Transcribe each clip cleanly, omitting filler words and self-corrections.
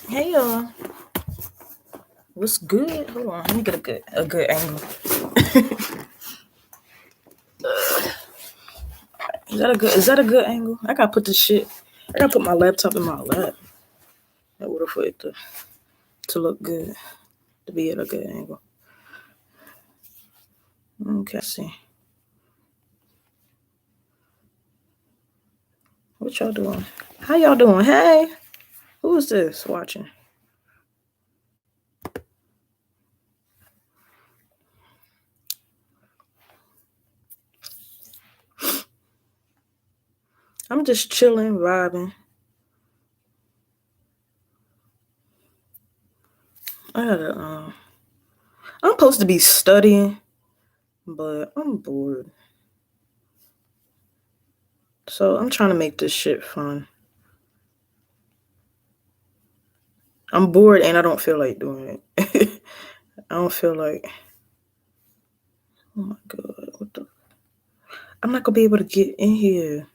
Hey what's good? Hold on, let me get a good angle. Is that a good angle? I gotta put this shit. I gotta put my laptop in my lap in order for it to look good, to be at a good angle. Okay, see. What y'all doing? How y'all doing? Hey, who's this watching? I'm just chilling, vibing. I gotta I'm supposed to be studying, but I'm bored. So I'm trying to make this shit fun. I'm bored and I don't feel like doing it. I don't feel like. Oh my god, what the? I'm not gonna be able to get in here.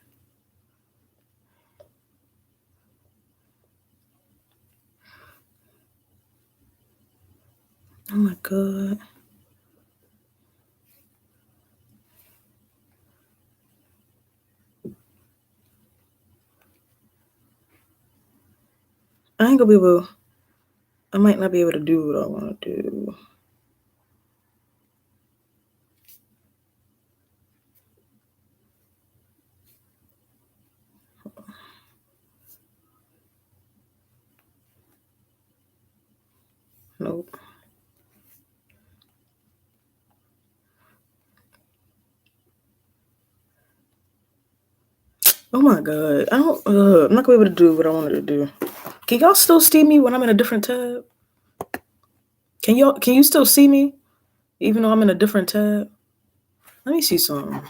Oh my god. I ain't gonna be able. I might not be able to do what I want to do. Nope. Oh my god. I don't. I'm not gonna be able to do what I wanted to do. Can y'all still see me when I'm in a different tab? Can y'all? Can you still see me even though I'm in a different tab? Let me see something.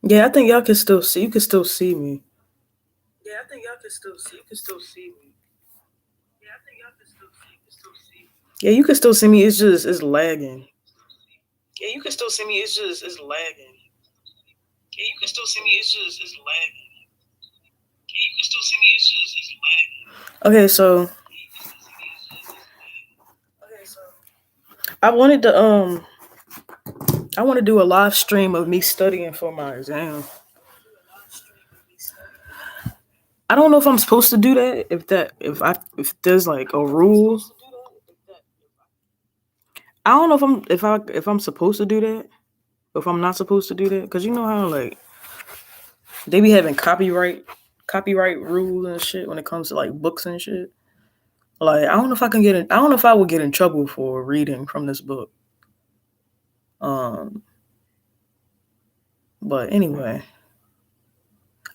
Yeah, I think y'all can still see. You can still see me. Yeah, I think y'all can still see. You can still see me. Yeah, I think y'all can still see. You can still see me. Yeah, you can still see me. It's lagging. Yeah, you can still see me. It's lagging. Yeah, you can still see me. It's lagging. Yeah, you can still see me. It's lagging. Okay, so I wanted to I want to do a live stream of me studying for my exam. I don't know if I'm supposed to do that. If there's like a rule. I don't know if I'm supposed to do that. If I'm not supposed to do that, because you know how like they be having copyright rules and shit when it comes to like books and shit. Like I don't know if I can get in. I don't know if I would get in trouble for reading from this book. Um, but anyway,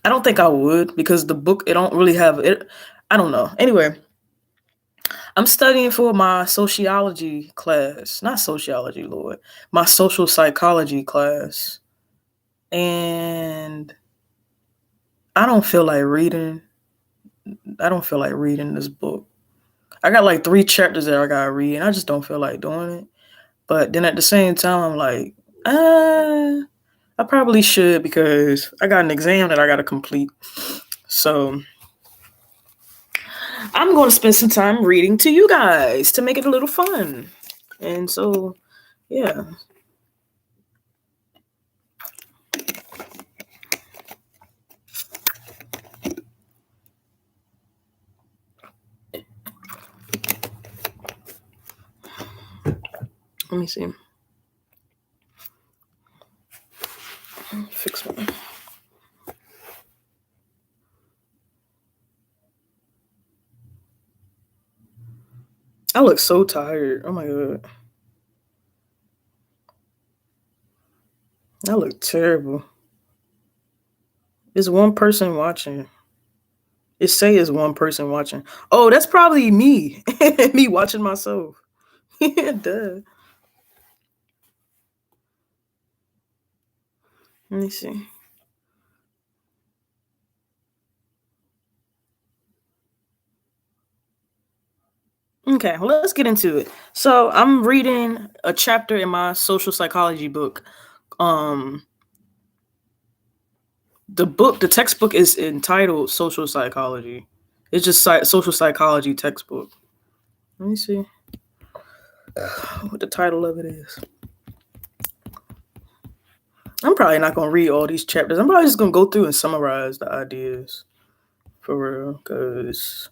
I don't think I would because the book it don't really have it. I don't know. Anyway, I'm studying for my sociology class, not sociology, Lord, my social psychology class, and I don't feel like reading. I don't feel like reading this book. I got like 3 chapters that I gotta read, and I just don't feel like doing it. But then at the same time, I'm like, I probably should because I got an exam that I gotta complete. So I'm going to spend some time reading to you guys to make it a little fun. And so, yeah. Let me see. Fix one. I look so tired. Oh my god. I look terrible. There's one person watching. It say it's one person watching. Oh, that's probably me. Me watching myself. Duh. Let me see. Okay, well, let's get into it. So I'm reading a chapter in my social psychology book. Um, the textbook is entitled Social Psychology. It's just social psychology textbook. Let me see what the title of it is. I'm probably not gonna read all these chapters. I'm probably just gonna go through and summarize the ideas for real, because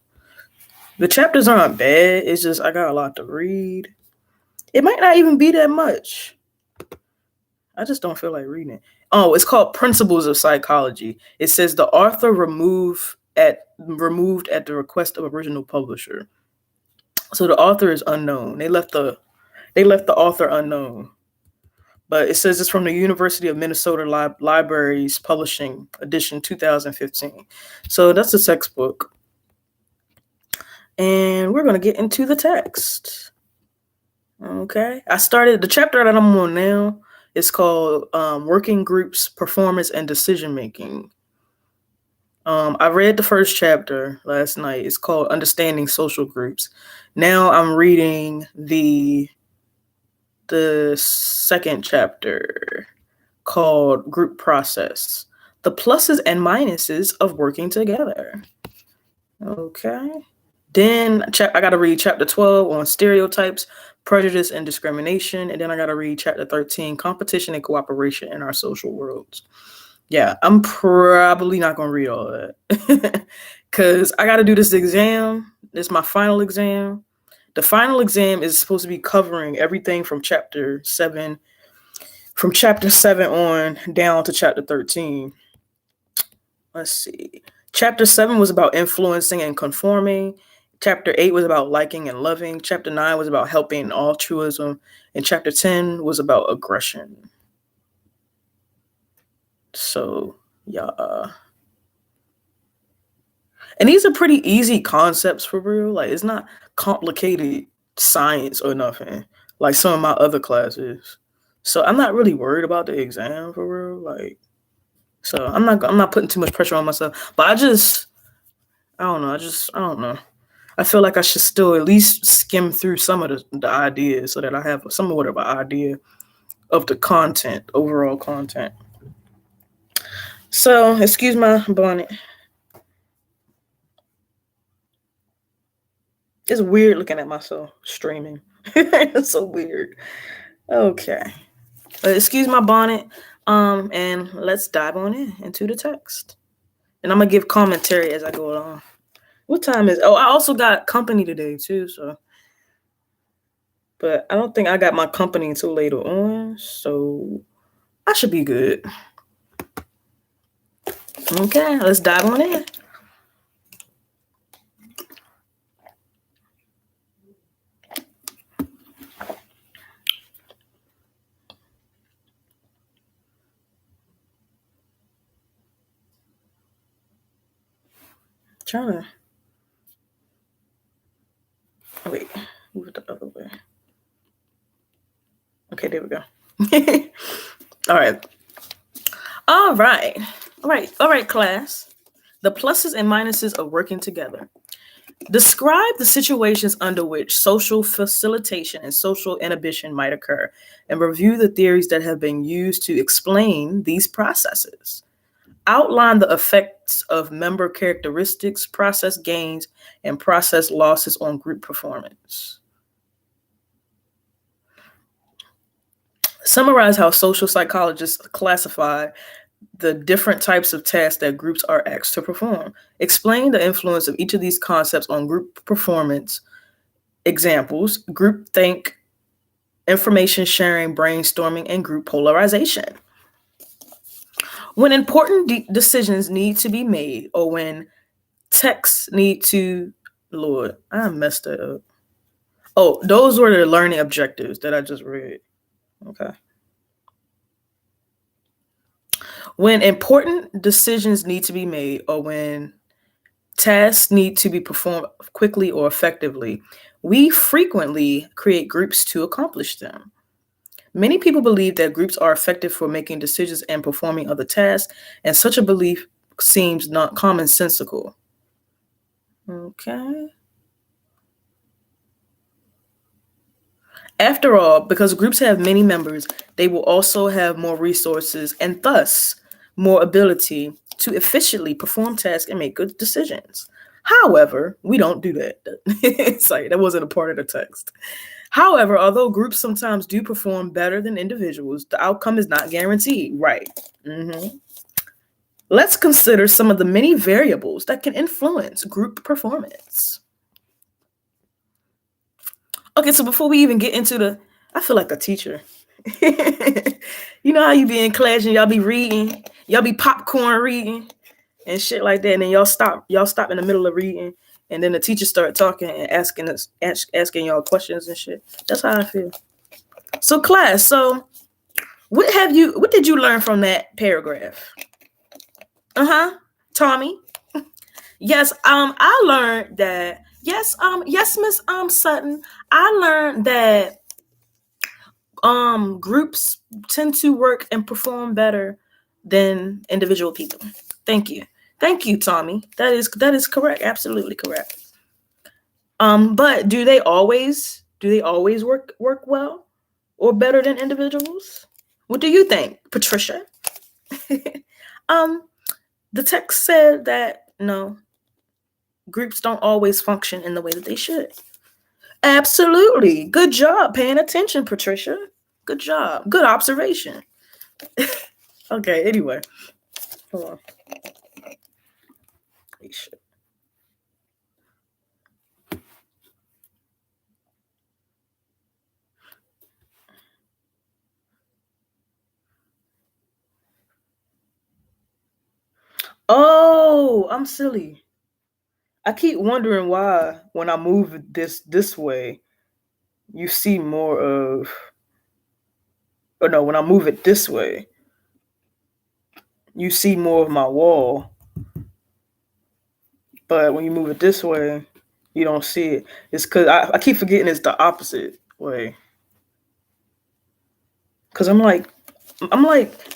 the chapters aren't bad. It's just I got a lot to read. It might not even be that much. I just don't feel like reading it. Oh, it's called Principles of Psychology. It says the author removed at the request of original publisher. So the author is unknown. They left the author unknown. But it says it's from the University of Minnesota Libraries Publishing Edition 2015. So that's a textbook. And we're going to get into the text. Okay. I started the chapter that I'm on now. It's called Working Groups, Performance, and Decision Making. I read the first chapter last night. It's called Understanding Social Groups. Now I'm reading the second chapter called Group Process, the pluses and minuses of working together. Okay. Then I got to read chapter 12 on stereotypes, prejudice, and discrimination. And then I got to read chapter 13, competition and cooperation in our social worlds. Yeah, I'm probably not going to read all of that because I got to do this exam. This is my final exam. The final exam is supposed to be covering everything from chapter 7 on down to chapter 13. Let's see. Chapter 7 was about influencing and conforming. Chapter 8 was about liking and loving. Chapter 9 was about helping and altruism. And chapter 10 was about aggression. So, yeah. And these are pretty easy concepts for real. Like, it's not complicated science or nothing like some of my other classes. So I'm not really worried about the exam for real. Like, so I'm not putting too much pressure on myself. But I don't know. I don't know. I feel like I should still at least skim through some of the ideas so that I have somewhat of an idea of the content, overall content. So, excuse my bonnet. It's weird looking at myself streaming. It's so weird. Okay. Excuse my bonnet. And let's dive on into the text. And I'm gonna give commentary as I go along. What time is? Oh, I also got company today too. So, but I don't think I got my company until later on. So I should be good. Okay, let's dive on in. Trying to wait, move it the other way. Okay, there we go. All right. All right, class. The pluses and minuses of working together. Describe the situations under which social facilitation and social inhibition might occur, and review the theories that have been used to explain these processes. Outline the effects of member characteristics, process gains, and process losses on group performance. Summarize how social psychologists classify the different types of tasks that groups are asked to perform. Explain the influence of each of these concepts on group performance. Examples: groupthink, information sharing, brainstorming, and group polarization. When important decisions need to be made, or when texts need to, Lord, I messed that up. Oh, those were the learning objectives that I just read. Okay. When important decisions need to be made, or when tasks need to be performed quickly or effectively. We frequently create groups to accomplish them. Many people believe that groups are effective for making decisions and performing other tasks, and such a belief seems not commonsensical. Okay. After all, because groups have many members, they will also have more resources and thus more ability to efficiently perform tasks and make good decisions. However, we don't do that. Sorry, that wasn't a part of the text. However, although groups sometimes do perform better than individuals, the outcome is not guaranteed. Right. Mhm. Let's consider some of the many variables that can influence group performance. Okay, so before we even get into I feel like a teacher. You know how you be in class and y'all be reading, y'all be popcorn reading and shit like that, and then y'all stop in the middle of reading, and then the teacher start talking and asking y'all questions and shit. That's how I feel. So class, what did you learn from that paragraph? Uh-huh. Tommy? Yes, I learned that yes, Miss Sutton, I learned that groups tend to work and perform better than individual people. Thank you. Thank you, Tommy. That is correct. Absolutely correct. But do they always work well or better than individuals? What do you think, Patricia? um the text said that no, groups don't always function in the way that they should. Absolutely. Good job paying attention, Patricia. Good job. Good observation. Okay, anyway. Hold on. Oh, I'm silly. I keep wondering why when I move this way, you see more of or no, when I move it this way, you see more of my wall. But when you move it this way, you don't see it. It's because I keep forgetting it's the opposite way. Because I'm like,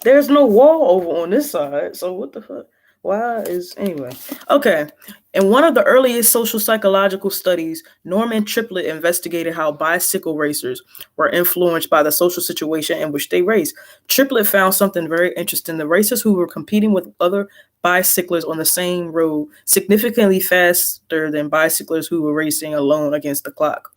there's no wall over on this side. So what the fuck? Why is anyway? Okay. In one of the earliest social psychological studies, Norman Triplett investigated how bicycle racers were influenced by the social situation in which they raced. Triplett found something very interesting. The racers who were competing with other bicyclers on the same road significantly faster than bicyclers who were racing alone against the clock.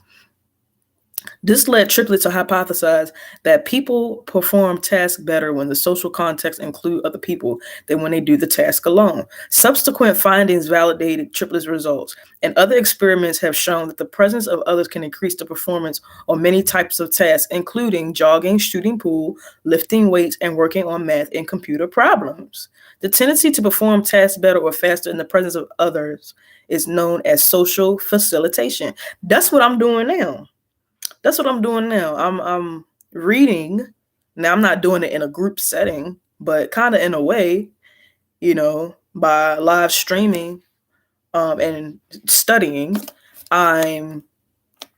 This led Triplett to hypothesize that people perform tasks better when the social context include other people than when they do the task alone. Subsequent findings validated Triplett's results, and other experiments have shown that the presence of others can increase the performance on many types of tasks, including jogging, shooting pool, lifting weights, and working on math and computer problems. The tendency to perform tasks better or faster in the presence of others is known as social facilitation. That's what I'm doing now. I'm reading. Now I'm not doing it in a group setting, but kind of in a way, by live streaming and studying. I'm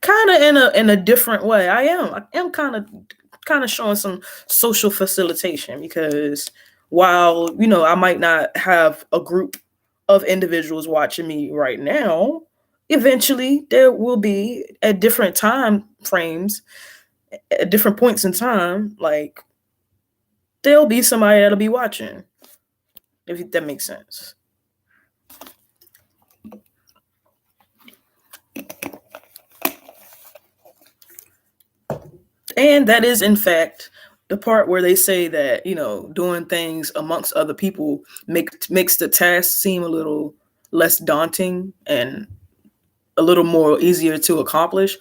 kind of in a different way. I am kind of showing some social facilitation because while, I might not have a group of individuals watching me right now, eventually there will be at different time frames, at different points in time, like there'll be somebody that'll be watching, if that makes sense. And that is, in fact, the part where they say that, doing things amongst other people makes the task seem a little less daunting and a little more easier to accomplish.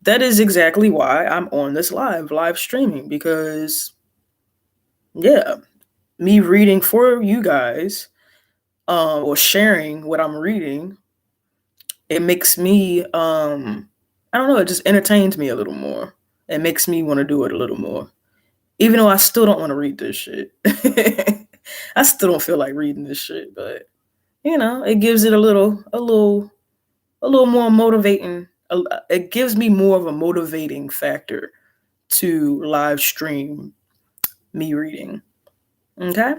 That is exactly why I'm on this live streaming, because yeah, me reading for you guys, or sharing what I'm reading, it makes me, I don't know, it just entertains me a little more. It makes me want to do it a little more. Even though I still don't want to read this shit. I still don't feel like reading this shit, but it gives it a little more motivating. It gives me more of a motivating factor to live stream me reading. Okay.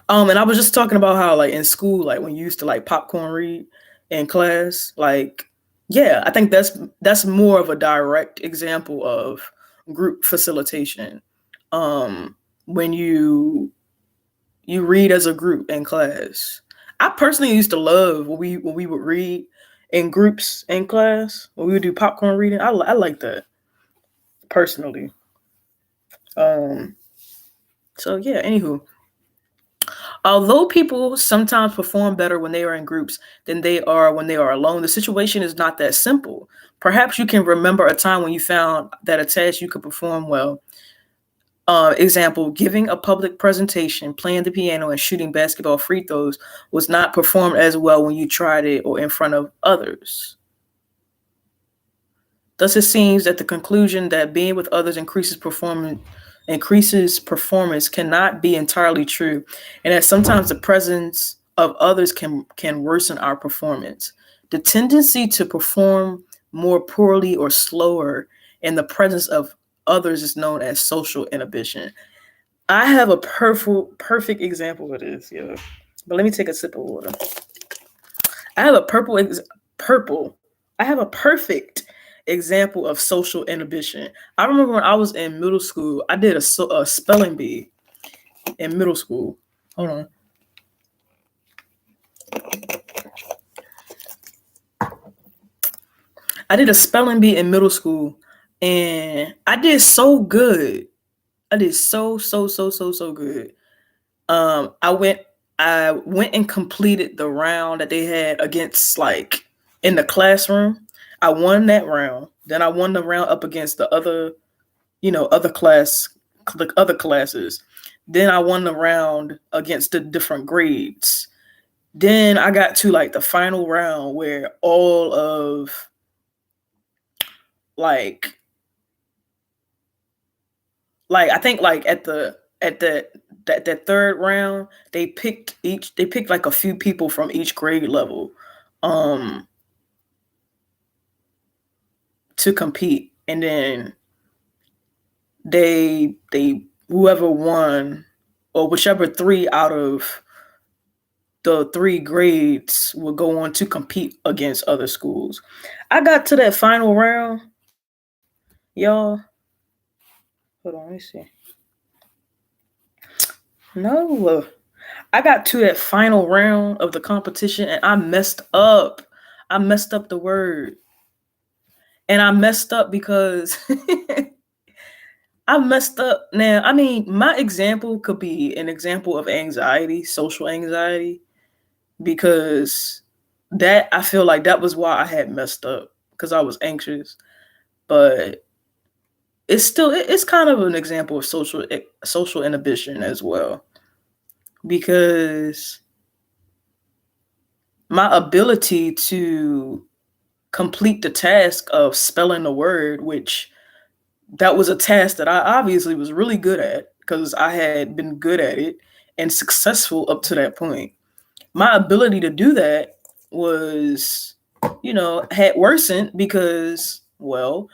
And I was just talking about how like in school, like when you used to like popcorn read in class, like yeah, I think that's more of a direct example of group facilitation. When you read as a group in class. I personally used to love when we would read in groups in class when we would do popcorn reading. I like that personally. Um, so yeah. Anywho, although people sometimes perform better when they are in groups than they are when they are alone, the situation is not that simple. Perhaps you can remember a time when you found that a task you could perform well. Example, giving a public presentation, playing the piano, and shooting basketball free throws was not performed as well when you tried it or in front of others. Thus, it seems that the conclusion that being with others increases performance cannot be entirely true, and that sometimes the presence of others can worsen our performance. The tendency to perform more poorly or slower in the presence of others is known as social inhibition. I have a perfect example of this, yo. But let me take a sip of water. I have a purple. I have a perfect example of social inhibition. I remember when I was in middle school, I did a spelling bee in middle school. Hold on. I did a spelling bee in middle school, and I did so good. I did so good. Um, I went I went and completed the round that they had against like in the classroom. I won that round. Then I won the round up against the other, the other classes. Then I won the round against the different grades. Then I got to like the final round where all of like I think like at that third round, they picked like a few people from each grade level um to compete, and then they whoever won, or whichever three out of the three grades will go on to compete against other schools. I got to that final round, y'all. Hold on, let me see. No, I got to that final round of the competition and I messed up. I messed up the word. And I messed up because I messed up. Now, I mean, my example could be an example of anxiety, social anxiety, because that I feel like that was why I had messed up because I was anxious. But it's kind of an example of social inhibition as well, because my ability to complete the task of spelling the word, which that was a task that I obviously was really good at because I had been good at it and successful up to that point. My ability to do that was, had worsened because, well,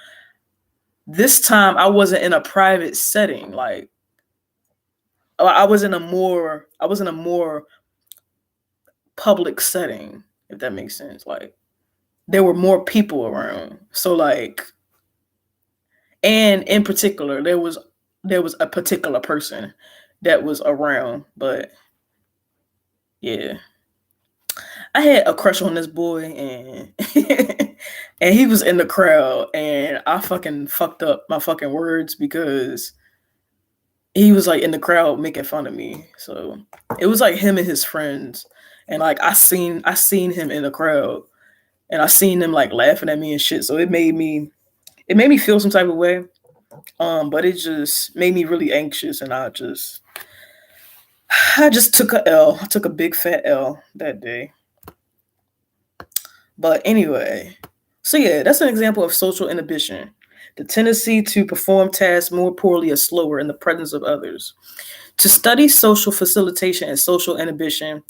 this time I wasn't in a private setting. Like I was in a more public setting, if that makes sense. Like there were more people around. So like, and in particular, there was a particular person that was around. But yeah, I had a crush on this boy, and and he was in the crowd, and I fucking fucked up my fucking words because he was like in the crowd making fun of me. So it was like him and his friends, and like I seen him in the crowd, and I seen them like laughing at me and shit. So it made me feel some type of way. But it just made me really anxious, and I just took a L. I took a big fat L that day. But anyway, so yeah, that's an example of social inhibition. The tendency to perform tasks more poorly or slower in the presence of others. To study social facilitation and social inhibition,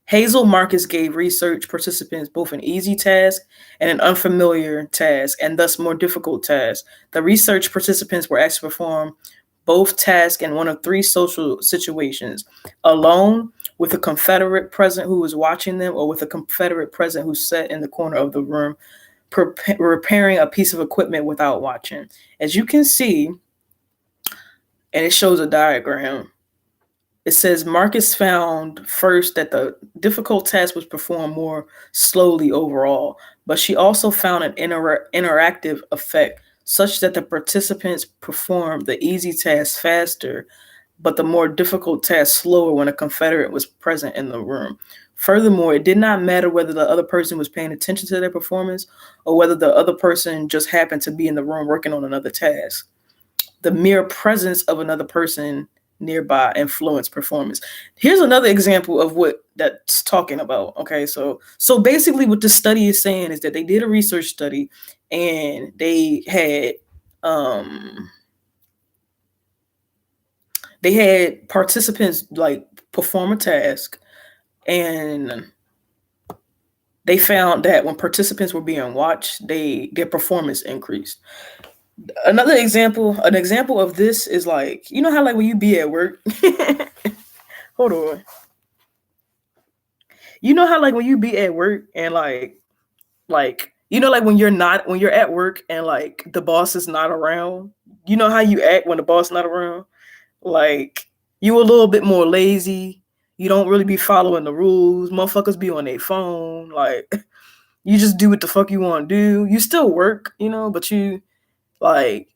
Hazel Marcus gave research participants both an easy task and an unfamiliar task, and thus more difficult task. The research participants were asked to perform both tasks in one of three social situations: alone, with a Confederate present who was watching them, or with a Confederate present who sat in the corner of the room repairing a piece of equipment without watching. As you can see, and it shows a diagram, it says Marcus found first that the difficult task was performed more slowly overall, but she also found an interactive effect such that the participants performed the easy task faster, but the more difficult task slower when a Confederate was present in the room. Furthermore, it did not matter whether the other person was paying attention to their performance or whether the other person just happened to be in the room working on another task. The mere presence of another person nearby influence performance. Here's another example of what that's talking about. Okay, so basically what the study is saying is that they did a research study and they had participants like perform a task, and they found that when participants were being watched, their performance increased. An example of this is like, you know how like when you be at work, hold on. You know how like when you be at work and like you know like when you're at work and like the boss is not around, you know how you act when the boss not around? Like you a little bit more lazy. You don't really be following the rules. Motherfuckers be on their phone. Like you just do what the fuck you want to do. You still work, but like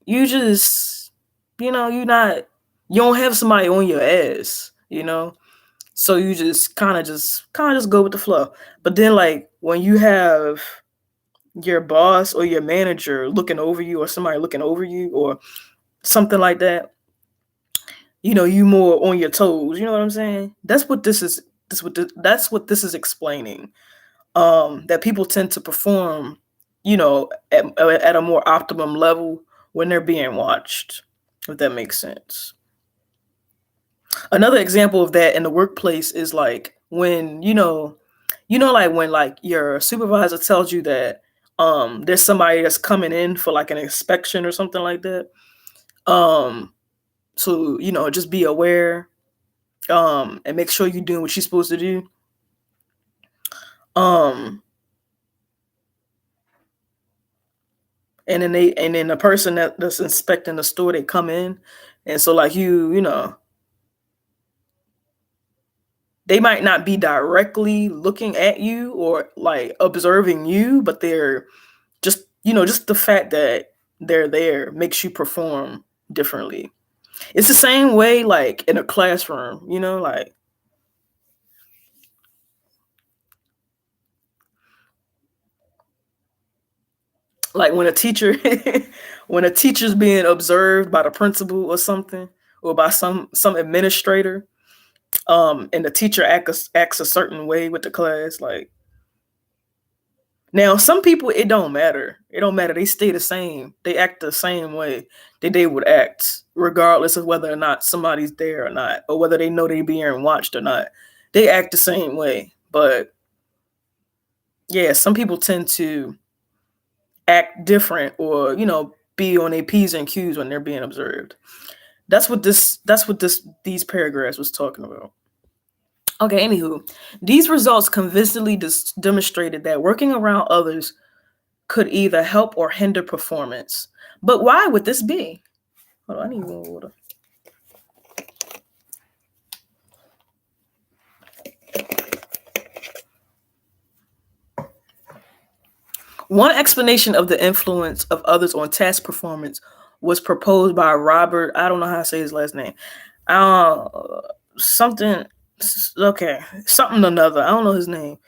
you just you don't have somebody on your ass, so you just kind of just go with the flow. But then like when you have your boss or your manager looking over you, or somebody looking over you, or something like that, you more on your toes. You know what I'm saying? That's what this is. That's what this is explaining. That people tend to perform, at a more optimum level when they're being watched. If that makes sense. Another example of that in the workplace is like when like when like your supervisor tells you that there's somebody that's coming in for like an inspection or something like that. So just be aware, and make sure you're doing what you're supposed to do. And then the person that's inspecting the store, they come in, and so like they might not be directly looking at you or like observing you, but they're just the fact that they're there makes you perform differently. It's the same way like in a classroom, like when a teacher when a teacher's being observed by the principal or something, or by some administrator, and the teacher acts a certain way with the class. Like now some people, it don't matter, they stay the same, they act the same way that they would act regardless of whether or not somebody's there or not, or whether they know they're being watched or not. They act the same way. But yeah, some people tend to act different, or be on their P's and Q's when they're being observed. That's what these paragraphs was talking about. Okay, anywho, these results convincingly demonstrated that working around others could either help or hinder performance. But why would this be? Hold on, I need more water. One explanation of the influence of others on task performance was proposed by Robert. I don't know how to say his last name. Something. Okay, something another. I don't know his name.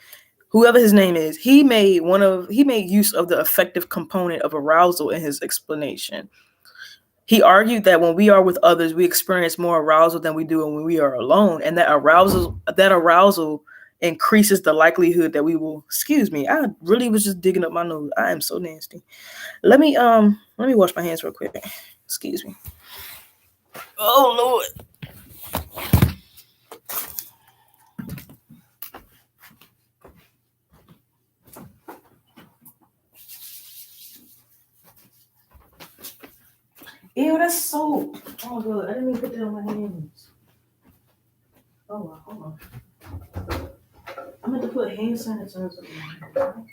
Whoever his name is, he made use of the affective component of arousal in his explanation. He argued that when we are with others, we experience more arousal than we do when we are alone, and that arousal increases the likelihood that we will. Excuse me, I really was just digging up my nose. I am so nasty. Let me wash my hands real quick. Excuse me. Oh Lord. Ew, that's soap. Oh good. I didn't even put that on my hands. Oh wow, hold on. I meant to put hand sanitizer on my hands.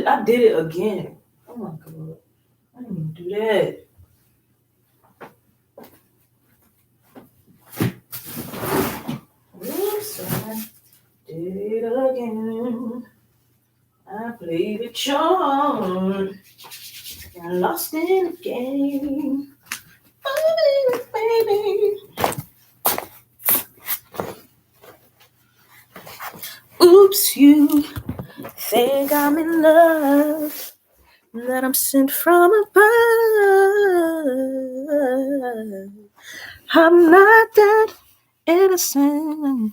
I did it again. Oh my god. I didn't even do that. Oops, I did it again. I played the charm. Got lost in the game. Oh, baby. Oops, you think I'm in love, that I'm sent from above. I'm not that innocent.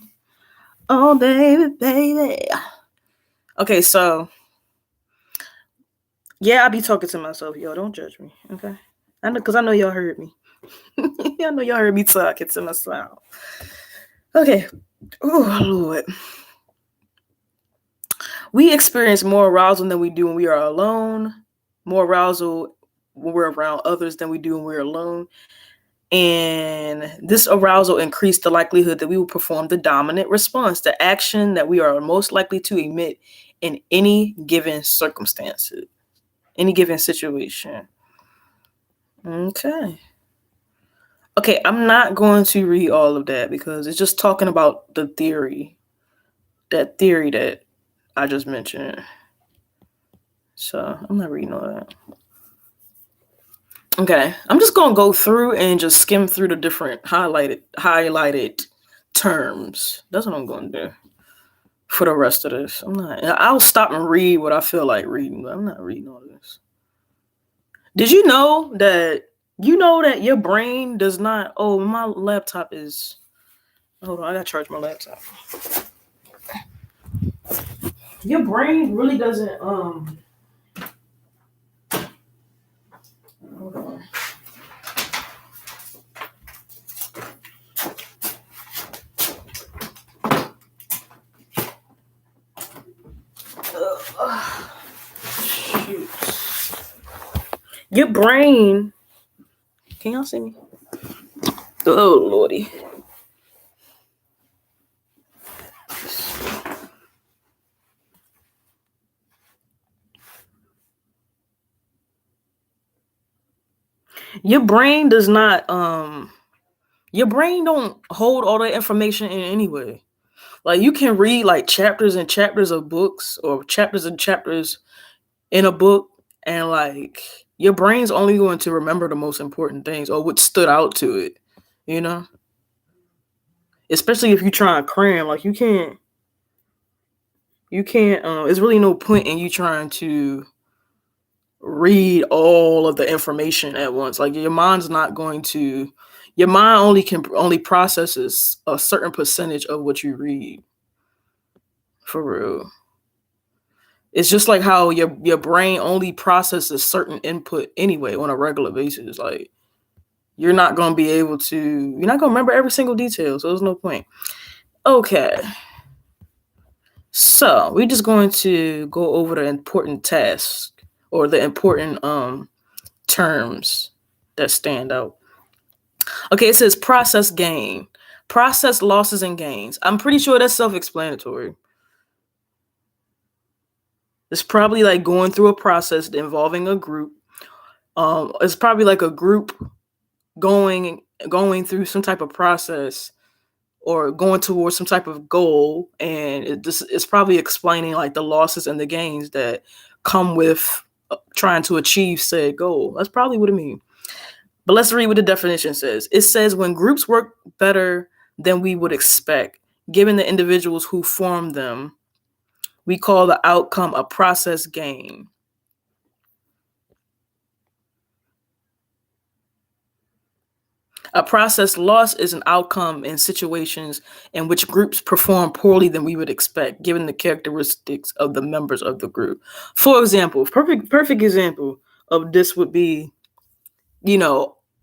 Oh, baby, baby. Okay, so yeah, I be talking to myself. Yo, don't judge me, okay? I know, cause I know y'all heard me. I know y'all heard me talking to myself. Okay. Oh Lord. We experience more arousal than we do when we are alone. More arousal when we're around others than we do when we're alone. And this arousal increased the likelihood that we will perform the dominant response, the action that we are most likely to emit in any given circumstance, any given situation. Okay. Okay, I'm not going to read all of that because it's just talking about the theory, that theory that I just mentioned. So I'm not reading all that. Okay, I'm just gonna go through and just skim through the different highlighted terms. That's what I'm gonna do for the rest of this. I'll stop and read what I feel like reading, but I'm not reading all this. Did you know that your brain does not? Oh, my laptop is. Hold on, I gotta charge my laptop. Your brain really doesn't. Hold on. Shoot. Your brain. Can y'all see me? Oh lordy. Your brain does not. Your brain don't hold all that information in anyway. Like you can read like chapters and chapters of books or chapters and chapters in a book, and like your brain's only going to remember the most important things or what stood out to it, you know? Especially if you try and cram, like you can't there's really no point in you trying to read all of the information at once. Like your mind only processes a certain percentage of what you read. For real. It's just like how your brain only processes certain input anyway on a regular basis. Like you're not gonna remember every single detail, so there's no point. Okay. So we're just going to go over the important tasks or the important terms that stand out. Okay, it says process gain. Process losses and gains. I'm pretty sure that's self-explanatory. It's probably like going through a process involving a group. It's probably like a group going through some type of process or going towards some type of goal, and it's probably explaining like the losses and the gains that come with trying to achieve said goal. That's probably what it means. But let's read what the definition says. It says when groups work better than we would expect, given the individuals who form them. We call the outcome a process gain. A process loss is an outcome in situations in which groups perform poorly than we would expect, given the characteristics of the members of the group. For example, perfect example of this would be,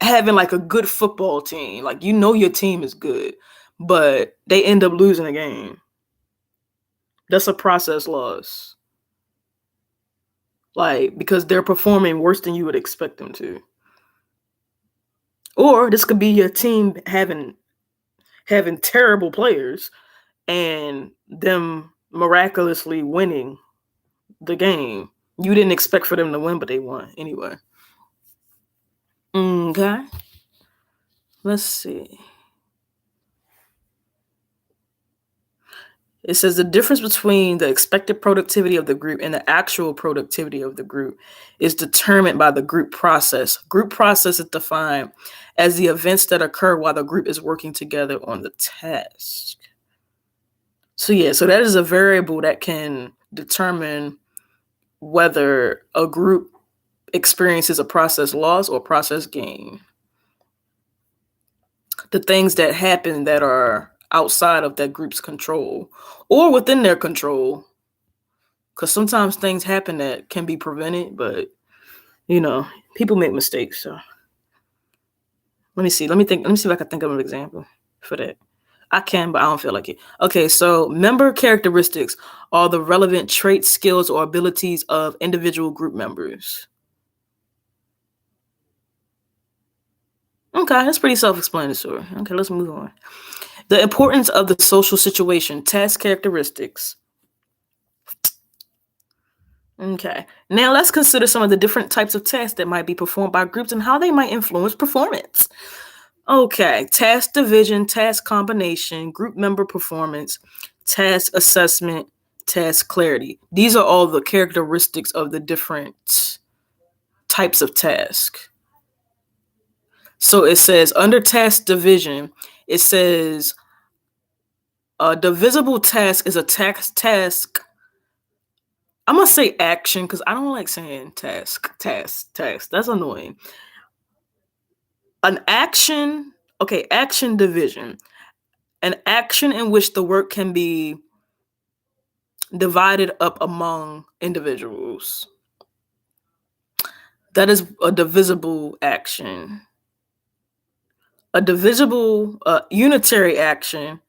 having like a good football team. Like, your team is good, but they end up losing a game. That's a process loss. Like, because they're performing worse than you would expect them to. Or this could be your team having terrible players and them miraculously winning the game. You didn't expect for them to win, but they won anyway. Okay. Let's see. It says the difference between the expected productivity of the group and the actual productivity of the group is determined by the group process. Group process is defined as the events that occur while the group is working together on the task. So that is a variable that can determine whether a group experiences a process loss or process gain. The things that happen that are outside of that group's control or within their control, because sometimes things happen that can be prevented, but people make mistakes. So let me see if I can think of an example for that. I can, but I don't feel like it. Okay, so member characteristics are the relevant traits, skills, or abilities of individual group members. Okay, that's pretty self-explanatory. Okay, let's move on. The importance of the social situation, task characteristics. Okay, now let's consider some of the different types of tasks that might be performed by groups and how they might influence performance. Okay, task division, task combination, group member performance, task assessment, task clarity. These are all the characteristics of the different types of task. So it says under task division, it says a divisible task is a task. I'm going to say action because I don't like saying task. That's annoying. An action, action division. An action in which the work can be divided up among individuals. That is a divisible action. A divisible unitary action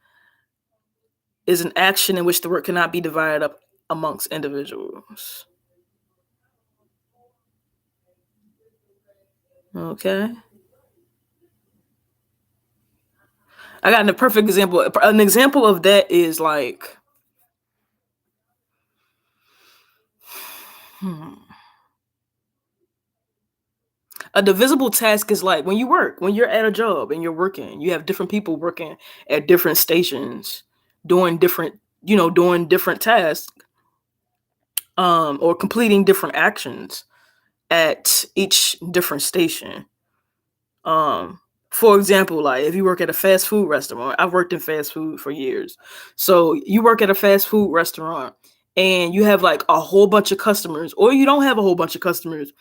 is an action in which the work cannot be divided up amongst individuals. Okay. I got a perfect example. An example of that is like, a divisible task is like when you're at a job and you're working, you have different people working at different stations doing different tasks, or completing different actions at each different station. For example, like if you work at a fast food restaurant, I've worked in fast food for years. So you work at a fast food restaurant and you have like a whole bunch of customers, or you don't have a whole bunch of customers.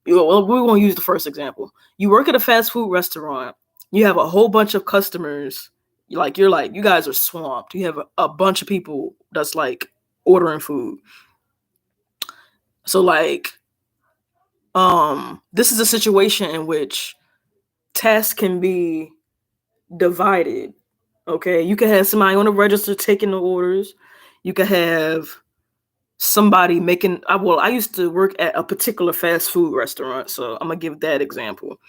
Well, we're going to use the first example. You work at a fast food restaurant. You have a whole bunch of customers. You guys are swamped. You have a bunch of people that's like ordering food. So this is a situation in which tasks can be divided. Okay, you can have somebody on the register taking the orders. You can have somebody making. I used to work at a particular fast food restaurant, so I'm gonna give that example.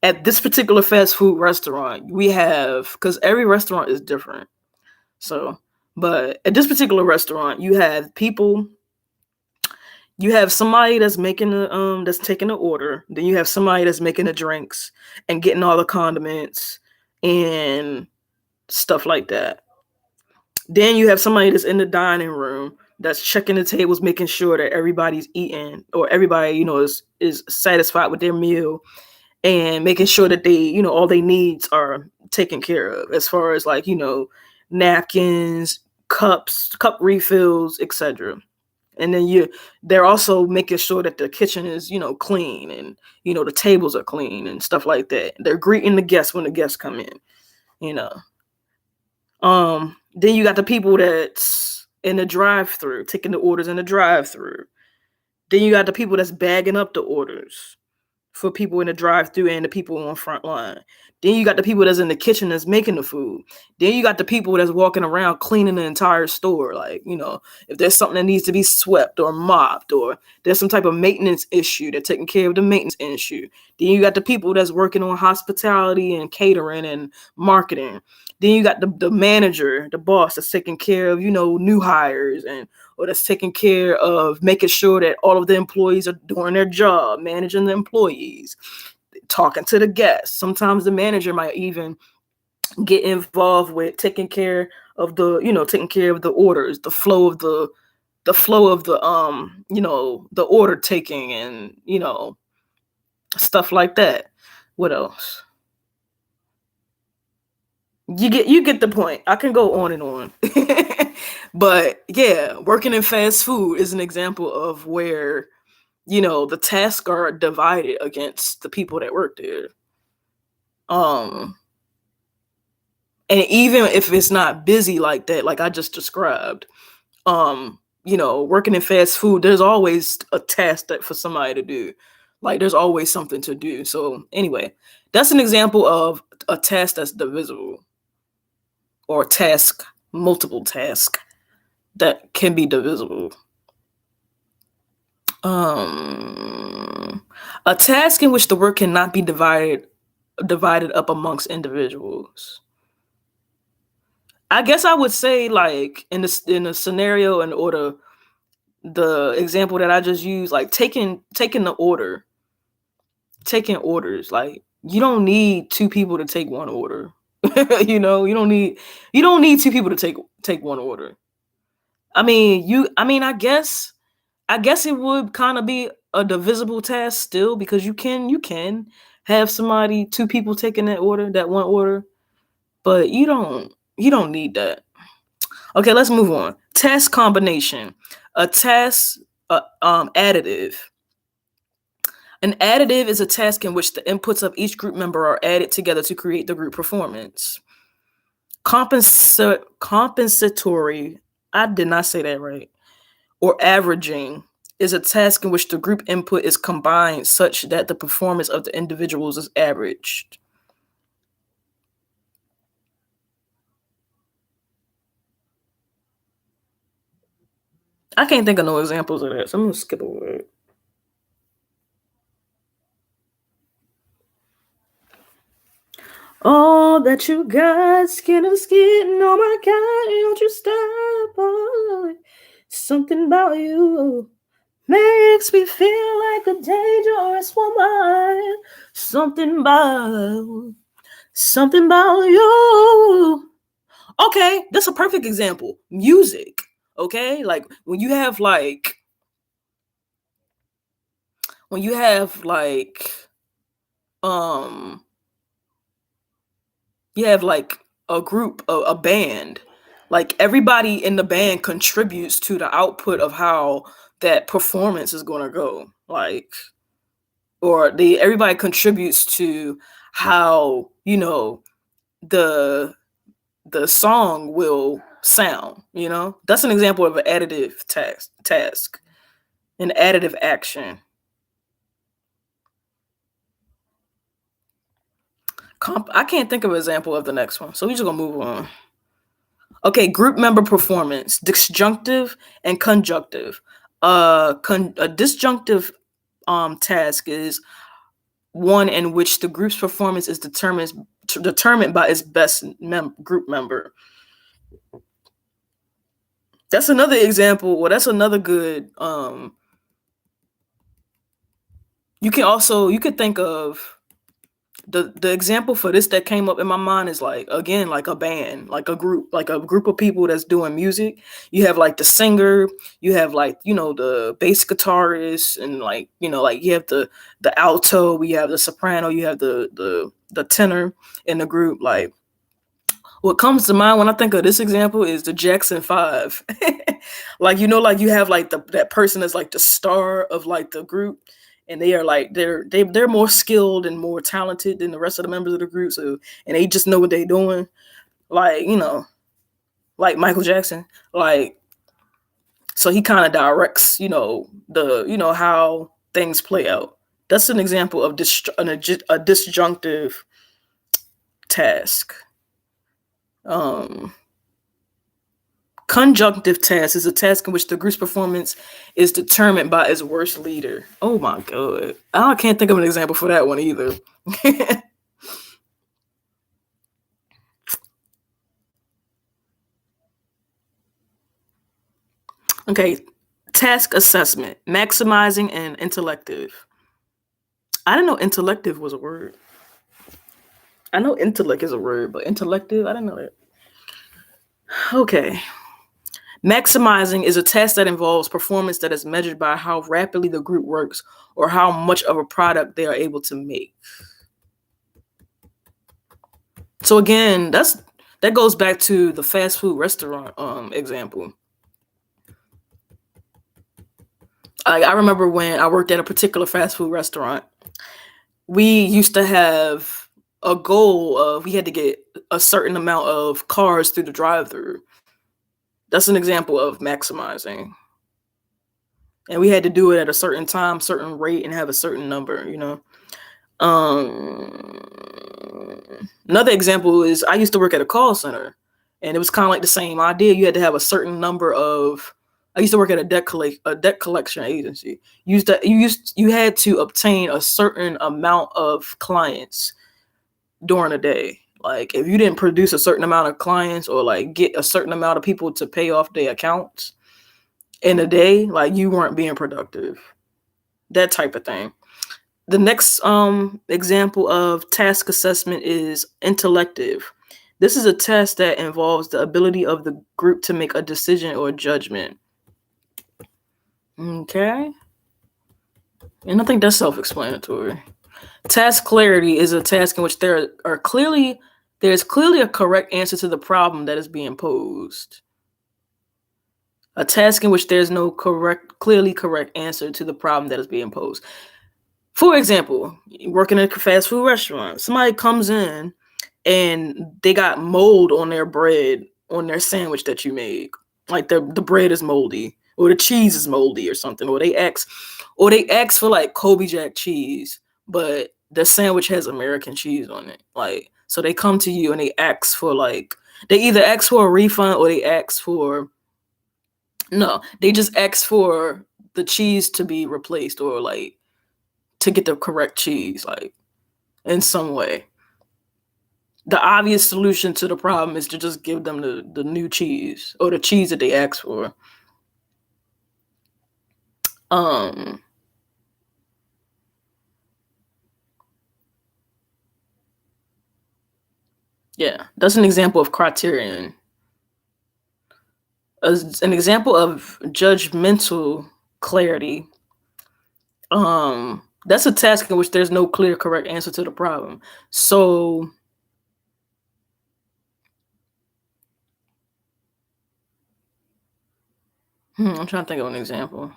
At this particular fast food restaurant, we have, because every restaurant is different. So, but at this particular restaurant, you have people. You have somebody that's making that's taking the order. Then you have somebody that's making the drinks and getting all the condiments and stuff like that. Then you have somebody that's in the dining room that's checking the tables, making sure that everybody's eating or everybody, is satisfied with their meal and making sure that they, all they needs are taken care of, as far as like, napkins, cups, cup refills, etc. And then they're also making sure that the kitchen is, clean, and the tables are clean and stuff like that. They're greeting the guests when the guests come in, you know. Then you got the people that's in the drive-through, taking the orders in the drive-through. Then you got the people that's bagging up the orders for people in the drive-through and the people on front line. Then you got the people that's in the kitchen that's making the food. Then you got the people that's walking around cleaning the entire store. Like, if there's something that needs to be swept or mopped, or there's some type of maintenance issue, they're taking care of the maintenance issue. Then you got the people that's working on hospitality and catering and marketing. Then you got the manager, the boss that's taking care of, new hires, or that's taking care of making sure that all of the employees are doing their job, managing the employees, talking to the guests. Sometimes the manager might even get involved with taking care of the orders, the flow of the the order taking, and stuff like that. What else? You get the point. I can go on and on. But yeah, working in fast food is an example of where, the tasks are divided against the people that work there. And even if it's not busy like that, like I just described, working in fast food, there's always a task that for somebody to do. Like there's always something to do. So anyway, that's an example of a task that's divisible, or multiple task that can be divisible. A task in which the work cannot be divided up amongst individuals. I guess I would say, like, in a scenario, in order, the example that I just used, like taking orders. Like, you don't need two people to take one order. You don't need two people to take one order. I mean, I guess it would kind of be a divisible task still, because you can have two people taking that one order, but you don't need that. Okay, let's move on. Task combination. A task additive. An additive is a task in which the inputs of each group member are added together to create the group performance. Compensatory, I did not say that right, or averaging is a task in which the group input is combined such that the performance of the individuals is averaged. I can't think of no examples of that, so I'm going to skip over it. All that you got, skin to skin, oh my God, don't you stop, boy. Something about you makes me feel like a dangerous woman. Something about you. Okay, that's a perfect example. Music. Okay, like when you have like you have like a group, a band, like everybody in the band contributes to the output of how that performance is going to go, like, or everybody contributes to how the song will sound. That's an example of an additive task, an additive action. I can't think of an example of the next one, so we're just gonna move on. Okay, group member performance, disjunctive and conjunctive. A disjunctive task is one in which the group's performance is determined by its best group member. That's another example. Well, that's another good. You could think of The example for this that came up in my mind is like, again, like a band, like a group of people that's doing music. You have like the singer, you have like, the bass guitarist, and like, like you have the alto, you have the soprano, you have the tenor in the group. Like, what comes to mind when I think of this example is the Jackson Five. Like, like you have like that person that's like the star of like the group, and they are like they're more skilled and more talented than the rest of the members of the group. So, and they just know what they're doing. Like, like Michael Jackson. Like, so he kind of directs, how things play out. That's an example of a disjunctive task. Um, Conjunctive task is a task in which the group's performance is determined by its worst leader. Oh my god. I can't think of an example for that one either. Okay. Task assessment, maximizing and intellective. I didn't know intellective was a word. I know intellect is a word, but intellective, I didn't know that. Okay. Maximizing is a task that involves performance that is measured by how rapidly the group works or how much of a product they are able to make. So again, that goes back to the fast food restaurant example. I remember when I worked at a particular fast food restaurant, we used to have a goal of we had to get a certain amount of cars through the drive-through. That's an example of maximizing. And we had to do it at a certain time, certain rate, and have a certain number. Another example is I used to work at a call center, and it was kind of like the same idea. You had to have a certain number of. I used to work at a debt collection agency. You had to obtain a certain amount of clients during a day. Like, if you didn't produce a certain amount of clients or like get a certain amount of people to pay off their accounts in a day, like, you weren't being productive. That type of thing. The next example of task assessment is intellective. This is a test that involves the ability of the group to make a decision or judgment. Okay. And I think that's self-explanatory. Task clarity is a task in which there's clearly a correct answer to the problem that is being posed. A task in which there's no clearly correct answer to the problem that is being posed. For example, working at a fast food restaurant, somebody comes in and they got mold on their bread, on their sandwich that you made. Like the bread is moldy, or the cheese is moldy or something, or they ask for like Kobe Jack cheese, but the sandwich has American cheese on it. Like, so they come to you and they ask for they either ask for a refund or they just ask for the cheese to be replaced, or like to get the correct cheese, like, in some way. The obvious solution to the problem is to just give them the new cheese, or the cheese that they asked for. Yeah, that's an example of criterion. An example of judgmental clarity. That's a task in which there's no clear correct answer to the problem. So I'm trying to think of an example.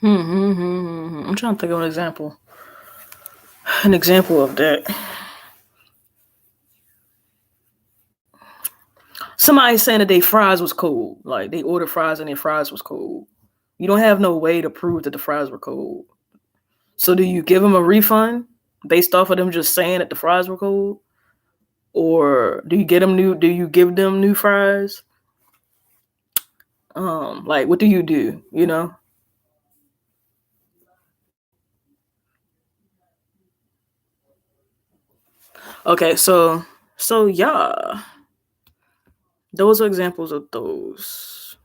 I'm trying to think of an example. An example of that. Somebody saying that their fries was cold. Like, they ordered fries and their fries was cold. You don't have no way to prove that the fries were cold. So do you give them a refund based off of them just saying that the fries were cold? Or do you give them new fries? Like, what do you do, Okay, so yeah. Those are examples of those.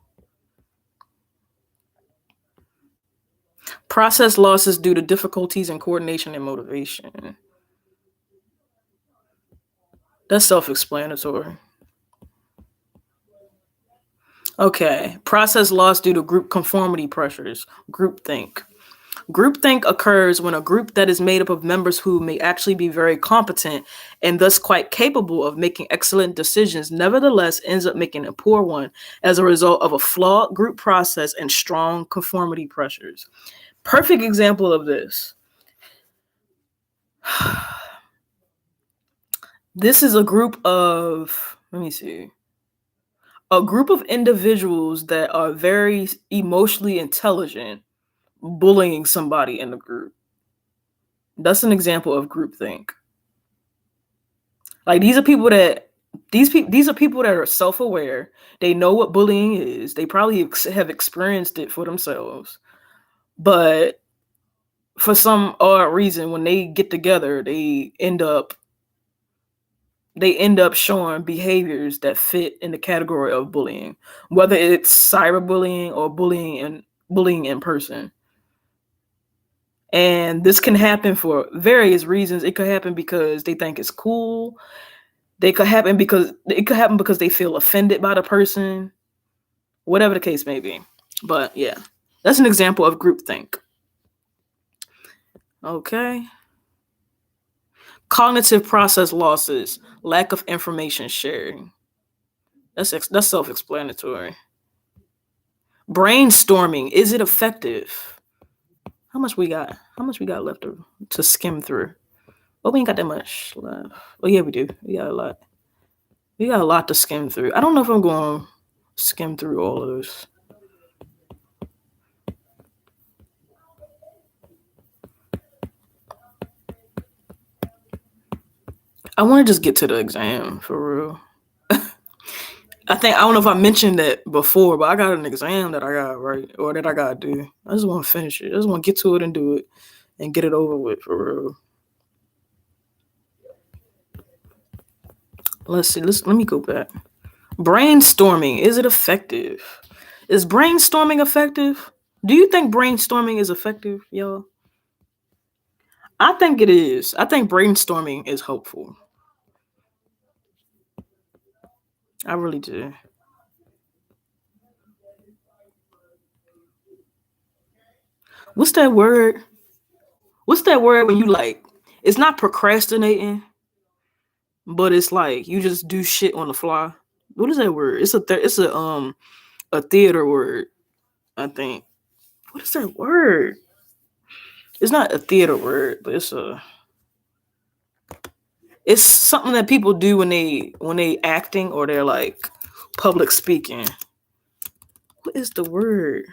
Process losses due to difficulties in coordination and motivation. That's self-explanatory. Okay. Process loss due to group conformity pressures. Groupthink. Groupthink occurs when a group that is made up of members who may actually be very competent and thus quite capable of making excellent decisions, nevertheless ends up making a poor one as a result of a flawed group process and strong conformity pressures. Perfect example of this. This is a group of, let me see, a group of individuals that are very emotionally intelligent bullying somebody in the group. That's an example of groupthink. Like these are people that are self-aware. They know what bullying is. They probably have experienced it for themselves. But for some odd reason, when they get together, they end up showing behaviors that fit in the category of bullying, whether it's cyberbullying or bullying in person. And this can happen for various reasons. It could happen because they think it's cool. It could happen because they feel offended by the person. Whatever the case may be. But yeah, that's an example of groupthink. Okay. Cognitive process losses, lack of information sharing. That's self-explanatory. Brainstorming, is it effective? How much we got left to skim through? Oh, we ain't got that much left. Oh yeah, we do. We got a lot. We got a lot to skim through. I don't know if I'm going to skim through all of this. I want to just get to the exam for real. I don't know if I mentioned that before, but I got an exam that I got right, or that I got to do. I just want to finish it. I just want to get to it and do it and get it over with for real. Let's see. Let me go back. Brainstorming, is it effective? Is brainstorming effective? Do you think brainstorming is effective, y'all? I think it is. I think brainstorming is helpful. I really do. What's that word? What's that word when you like, it's not procrastinating, but it's like you just do shit on the fly? What is that word? It's a theater word, I think. What is that word? It's not a theater word, but it's something that people do when they acting or they're like public speaking. What is the word?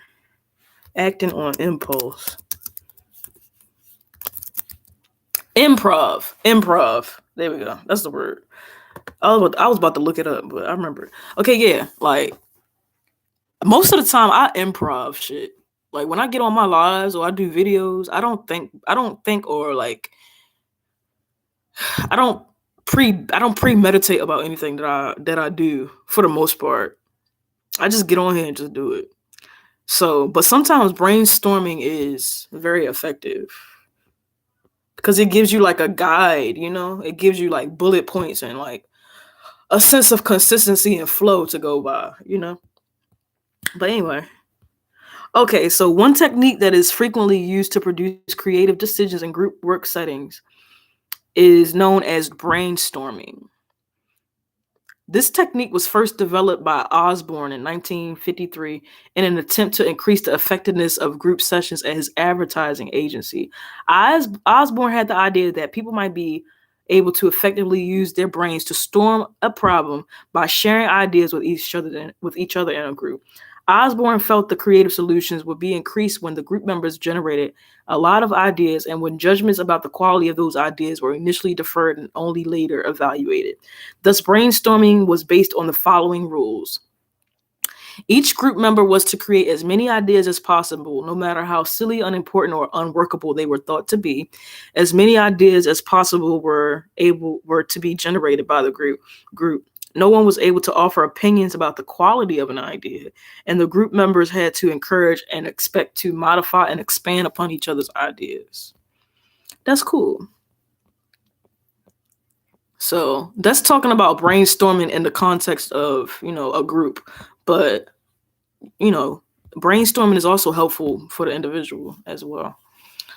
Acting on impulse. Improv. There we go. That's the word. I was about to look it up, but I remember. Okay, yeah. Like most of the time, I improv shit. Like when I get on my lives or I do videos, I don't think or like I don't premeditate about anything that I do for the most part. I just get on here and just do it. So, but sometimes brainstorming is very effective because it gives you like a guide, it gives you like bullet points and like a sense of consistency and flow to go by, But anyway, okay, so one technique that is frequently used to produce creative decisions in group work settings is known as brainstorming. This technique was first developed by Osborne in 1953 in an attempt to increase the effectiveness of group sessions at his advertising agency. Osborne had the idea that people might be able to effectively use their brains to storm a problem by sharing ideas with each other in a group. Osborne felt the creative solutions would be increased when the group members generated a lot of ideas and when judgments about the quality of those ideas were initially deferred and only later evaluated. Thus, brainstorming was based on the following rules. Each group member was to create as many ideas as possible, no matter how silly, unimportant, or unworkable they were thought to be. As many ideas as possible were to be generated by the group. no one was able to offer opinions about the quality of an idea, and the group members had to encourage and expect to modify and expand upon each other's ideas. That's cool. So that's talking about brainstorming in the context of, a group. But, you know, brainstorming is also helpful for the individual as well.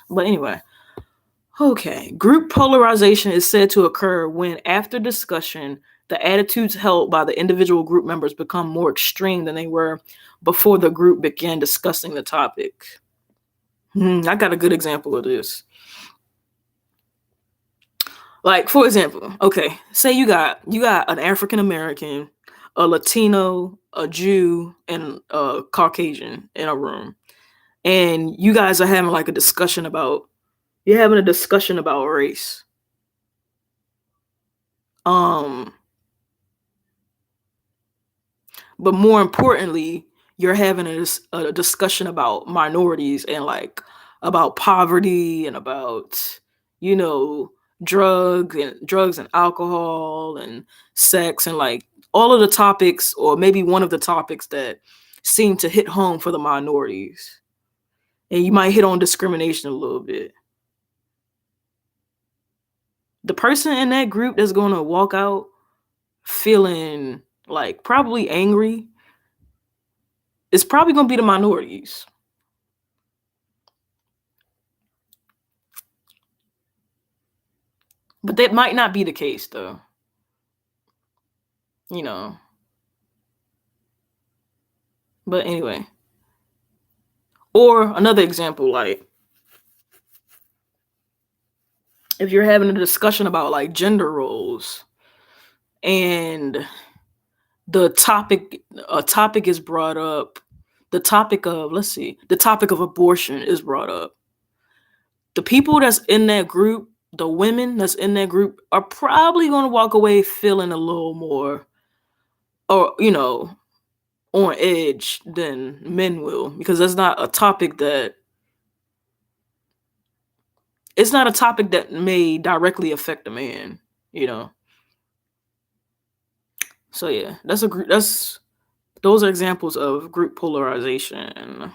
But anyway, okay. Group polarization is said to occur when, after discussion, the attitudes held by the individual group members become more extreme than they were before the group began discussing the topic. I got a good example of this. Like, for example, okay, say you got an African American, a Latino, a Jew, and a Caucasian in a room, and you guys are having like a discussion about you're having a discussion about race. Um, but more importantly, you're having a discussion about minorities and like about poverty and about you know drugs and alcohol and sex and like all of the topics, or maybe one of the topics that seem to hit home for the minorities, and you might hit on discrimination a little bit. The person in that group that's going to walk out feeling like probably angry is probably going to be the minorities. But that might not be the case though. You know. But anyway. Or another example, like if you're having a discussion about like gender roles and the topic a topic is brought up, the topic of abortion is brought up. The people that's in that group, the women that's in that group are probably going to walk away feeling a little more or on edge than men will, because that's not a topic that it's not a topic that may directly affect a man, you know. So yeah, that's a group. That's those are examples of group polarization.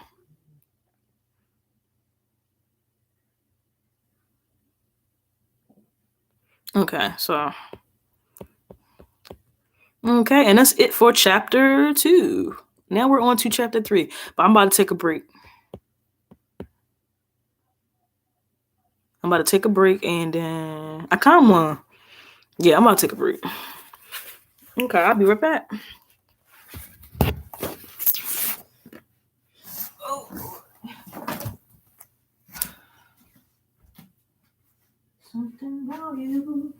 Okay, so okay, and that's it for chapter 2. Now we're on to chapter 3, but I'm about to take a break. And then I kind of want. Yeah, I'm about to take a break. Okay, I'll be right back. Oh. Something about you.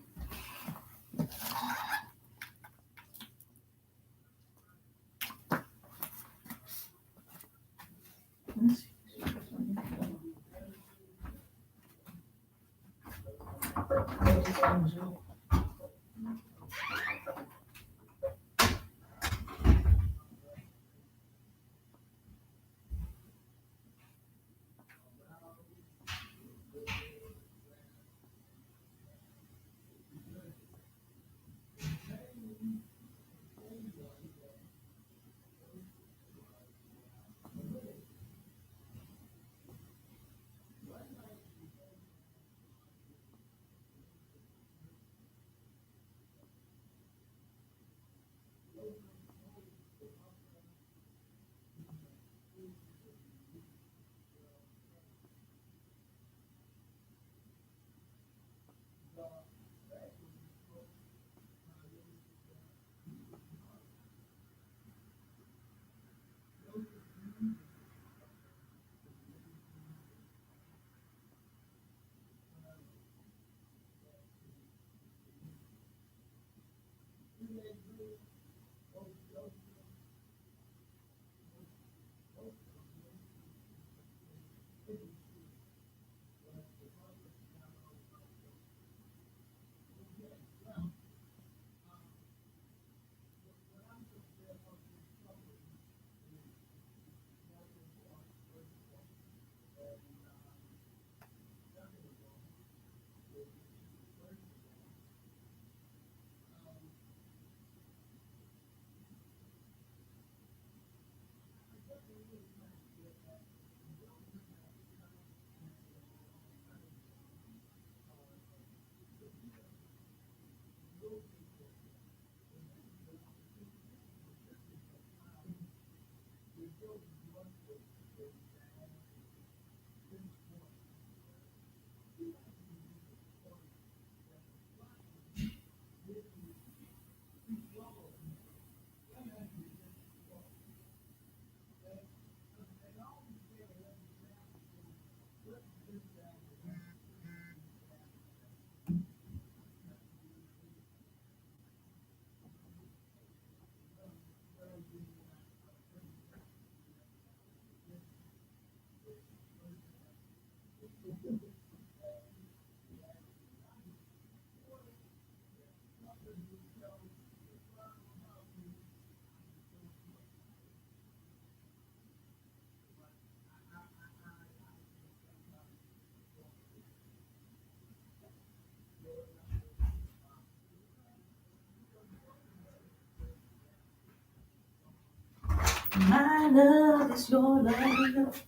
My love is your love.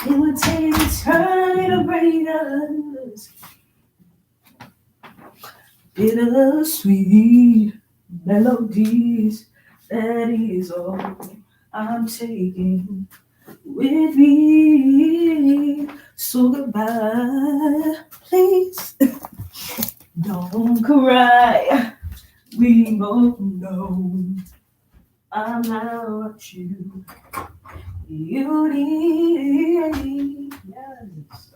It would take eternity to break us. Bittersweet melodies. That is all I'm taking with me. So goodbye, please. Don't cry. We both know I'm not you. You need. Yes.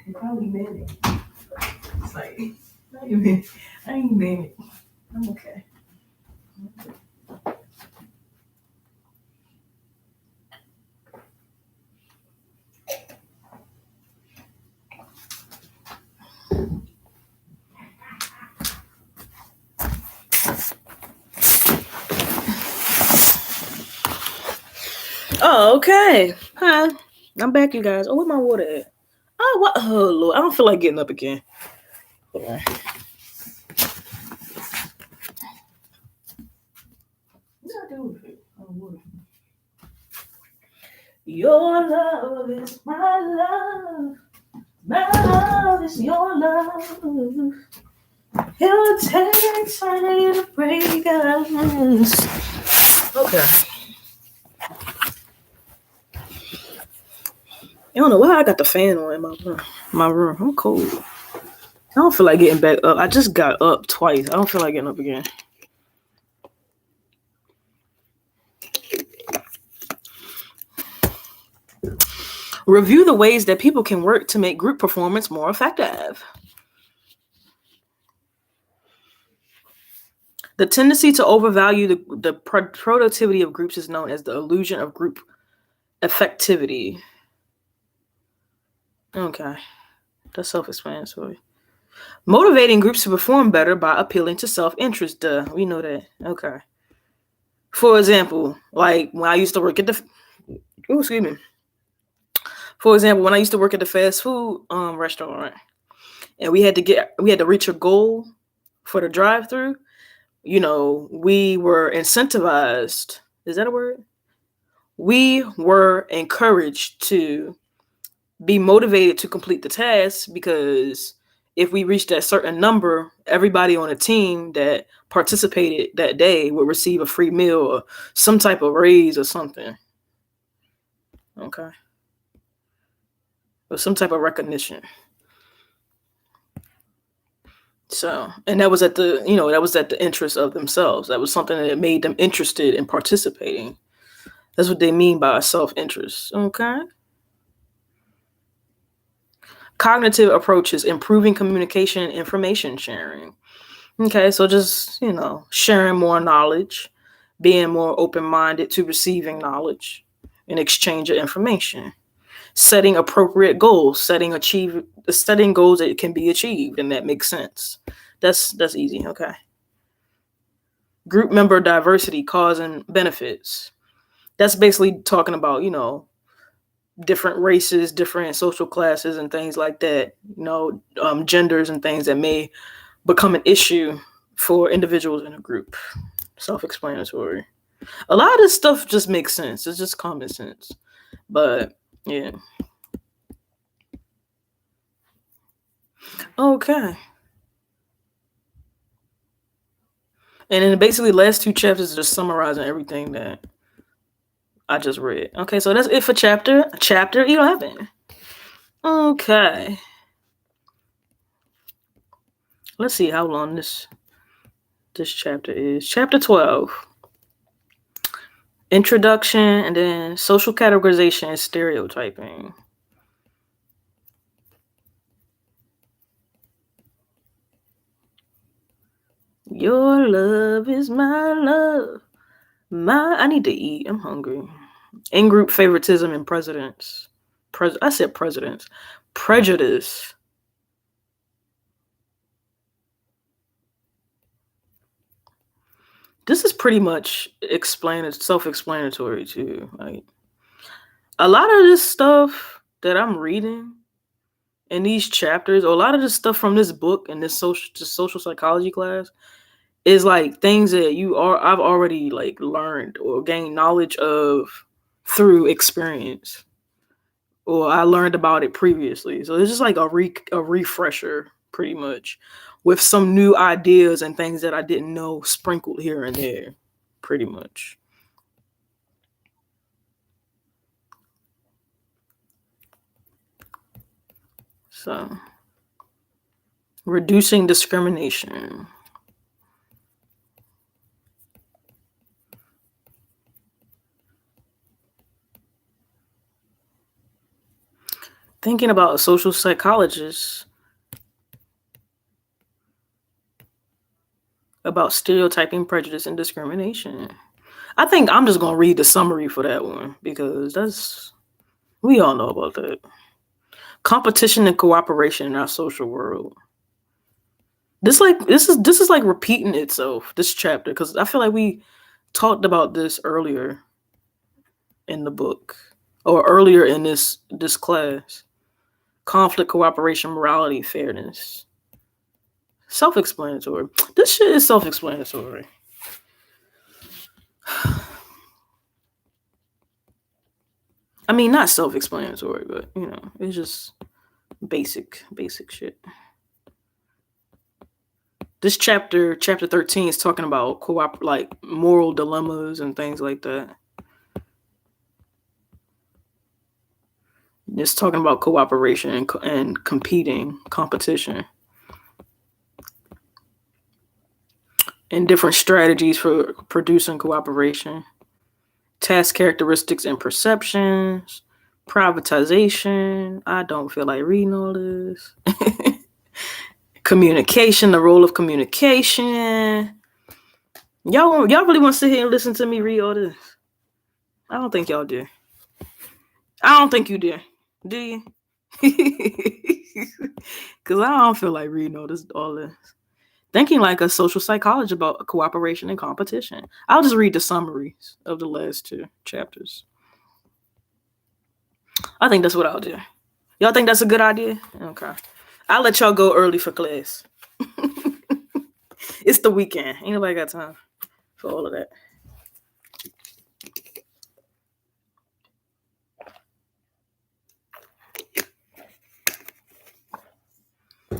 You probably meant it. It's like, I ain't meant it. I'm okay. Oh, okay. Hi. I'm back, you guys. Oh, where my water at? Oh, what? Oh, Lord. I don't feel like getting up again. Hold on. What I do with it? Oh, water. Your love is my love. My love is your love. It'll take eternity to break us. Okay. I don't know why I got the fan on in my room. I'm cold. I don't feel like getting back up. I just got up twice. I don't feel like getting up again. Review the ways that people can work to make group performance more effective. The tendency to overvalue the productivity of groups is known as the illusion of group effectivity. Okay, that's self-explanatory. Motivating groups to perform better by appealing to self-interest. Duh, we know that. Okay. For example, like when I used to work at the excuse me. For example, when I used to work at the fast food restaurant, and we had to reach a goal for the drive-through. You know, we were incentivized. Is that a word? We were encouraged to be motivated to complete the task because if we reached that certain number, everybody on a team that participated that day would receive a free meal or some type of raise or something. Okay. Or some type of recognition. So, and that was at the interest of themselves. That was something that made them interested in participating. That's what they mean by self-interest. Okay. Cognitive approaches, improving communication and information sharing. Okay, so just, sharing more knowledge, being more open-minded to receiving knowledge and exchange of information. Setting appropriate goals, setting goals that can be achieved and that makes sense. That's easy, okay. Group member diversity causing benefits. That's basically talking about, different races, different social classes, and things like that. Genders and things that may become an issue for individuals in a group. Self-explanatory. A lot of this stuff just makes sense. It's just common sense. But yeah. Okay. And then basically the last two chapters are just summarizing everything that I just read. Okay, so that's it for chapter 11. Okay. Let's see how long this chapter is. Chapter 12. Introduction, and then social categorization and stereotyping. Your love is my love. I need to eat. I'm hungry. In-group favoritism and presidents. I said presidents. Prejudice. This is pretty much self-explanatory too. Like, a lot of this stuff that I'm reading in these chapters, or a lot of this stuff from this book and this social psychology class, is like things that I've already like learned or gained knowledge of through experience, or I learned about it previously. So it's just like a refresher, pretty much, with some new ideas and things that I didn't know sprinkled here and there, pretty much. So, reducing discrimination. Thinking about a social psychologist about stereotyping, prejudice, and discrimination. I think I'm just gonna read the summary for that one because we all know about that. Competition and cooperation in our social world. This is like repeating itself, this chapter, because I feel like we talked about this earlier in the book or earlier in this class. Conflict, cooperation, morality, fairness. Self-explanatory. This shit is self-explanatory. I mean, not self-explanatory, but it's just basic shit. This chapter 13 is talking about like moral dilemmas and things like that. It's talking about cooperation and competition, and different strategies for producing cooperation. Task characteristics and perceptions. Privatization. I don't feel like reading all this. Communication, the role of communication. Y'all really want to sit here and listen to me read all this? I don't think y'all do. I don't think you do. Do you? Because I don't feel like reading all this. Thinking like a social psychologist about cooperation and competition. I'll just read the summaries of the last two chapters. I think that's what I'll do. Y'all think that's a good idea? Okay. I'll let y'all go early for class. It's the weekend. Ain't nobody got time for all of that.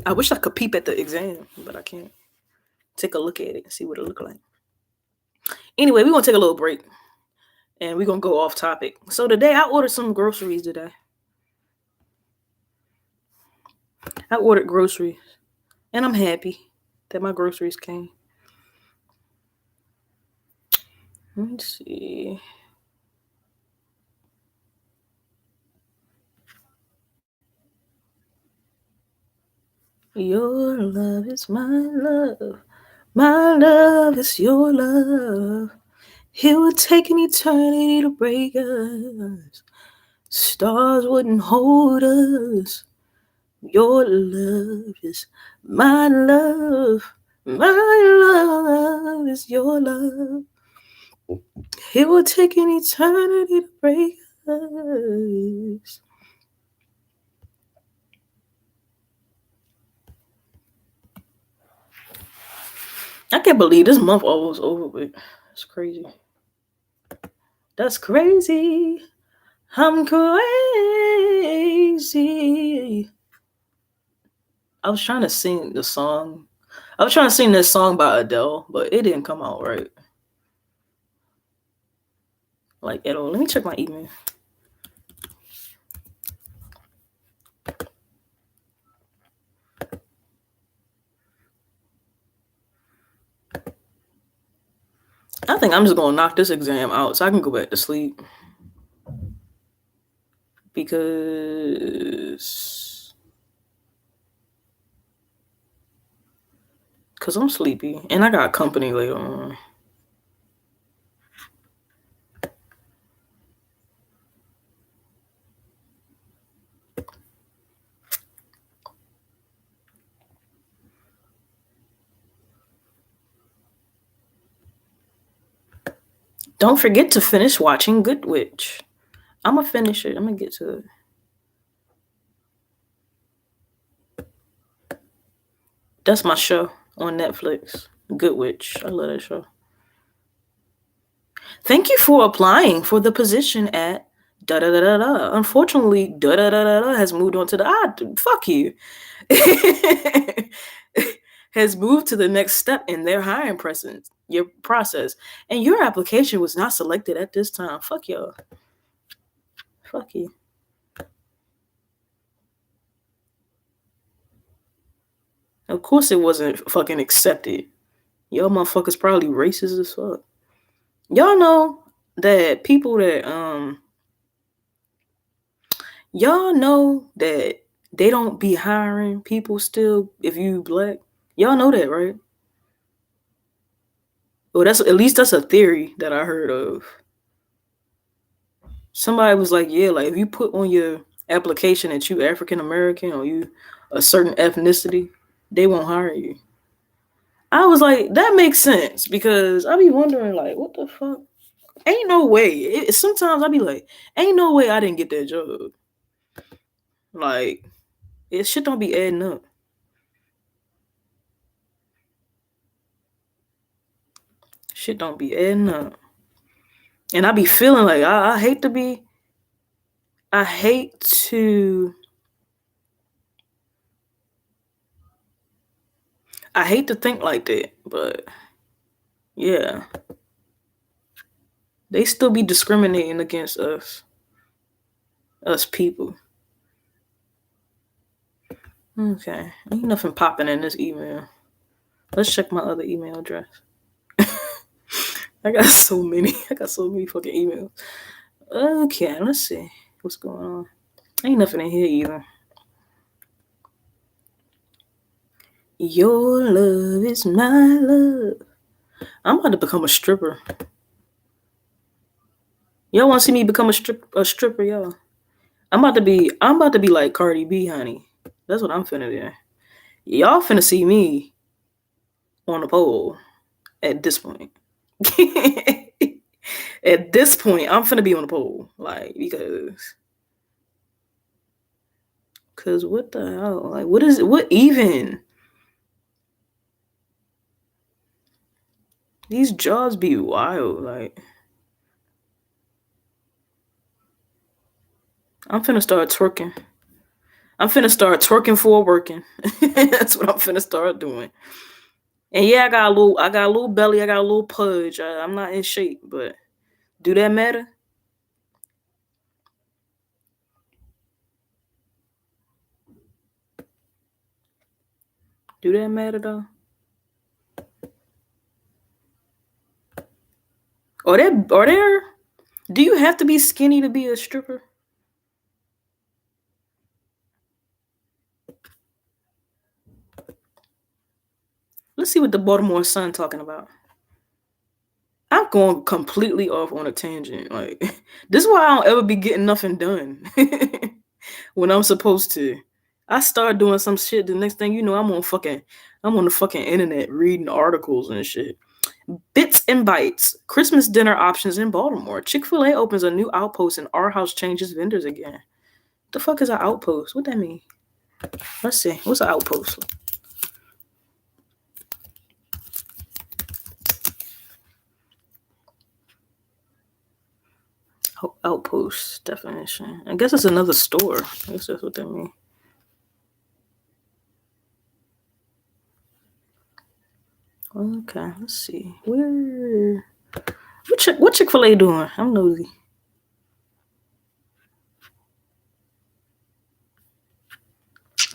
I wish I could peep at the exam, but I can't. Take a look at it and see what it look like. Anyway, we're going to take a little break. And we're going to go off topic. So today, I ordered some groceries today. I ordered groceries. And I'm happy that my groceries came. Let me see. Your love is my love. My love is your love. It would take an eternity to break us. Stars wouldn't hold us. Your love is my love. My love is your love. It will take an eternity to break I can't believe this month almost over with. It's crazy. That's crazy. I'm crazy. I was trying to sing the song. I was trying to sing this song by Adele, but it didn't come out right. Like at all. Let me check my email. I think I'm just gonna knock this exam out so I can go back to sleep. Because I'm sleepy and I got company later on. Don't forget to finish watching Good Witch. I'm gonna finish it. I'm gonna get to it. That's my show on Netflix. Good Witch. I love that show. Thank you for applying for the position at da da da da da. Unfortunately, da da da da da has moved on to the fuck you. Has moved to the next step in their hiring process, and your application was not selected at this time. Fuck y'all. Fuck you. Of course it wasn't fucking accepted. Y'all motherfuckers probably racist as fuck. Y'all know that people that y'all know that they don't be hiring people still if you black. Y'all know that, right? Well, that's at least that's a theory that I heard of. Somebody was like, yeah, like if you put on your application that you African American or you a certain ethnicity, they won't hire you. I was like, that makes sense because I be wondering like, what the fuck? Ain't no way. Sometimes I be like, ain't no way I didn't get that job. Like, shit don't be adding up. Shit don't be adding up. And I be feeling like I hate to think like that, but yeah. They still be discriminating against us people. Okay, ain't nothing popping in this email. Let's check my other email address. I got so many fucking emails. Okay, let's see what's going on. Ain't nothing in here either. Your love is my love. I'm about to become a stripper. Y'all want to see me become a stripper, y'all? I'm about to be like Cardi B, honey. That's what I'm finna do. Y'all finna see me on the pole at this point. At this point, I'm finna be on the pole, like because what the hell? Like, what is it? What even? These jobs be wild. Like, I'm finna start twerking. I'm finna start twerking for working. That's what I'm finna start doing. And yeah, I got a little belly, I got a little pudge. I'm not in shape, but do that matter? Do that matter though? Are there? Do you have to be skinny to be a stripper? Let's see what the Baltimore Sun talking about. I'm going completely off on a tangent. Like, this is why I don't ever be getting nothing done when I'm supposed to. I start doing some shit. The next thing you know, I'm on the fucking internet reading articles and shit. Bits and Bites. Christmas dinner options in Baltimore. Chick-fil-A opens a new outpost and our house changes vendors again. The fuck is an outpost? What that mean? Let's see. What's an outpost? Outpost definition. I guess it's another store. I guess that's what that means. Okay, let's see. What Chick-fil-A doing? I'm nosy.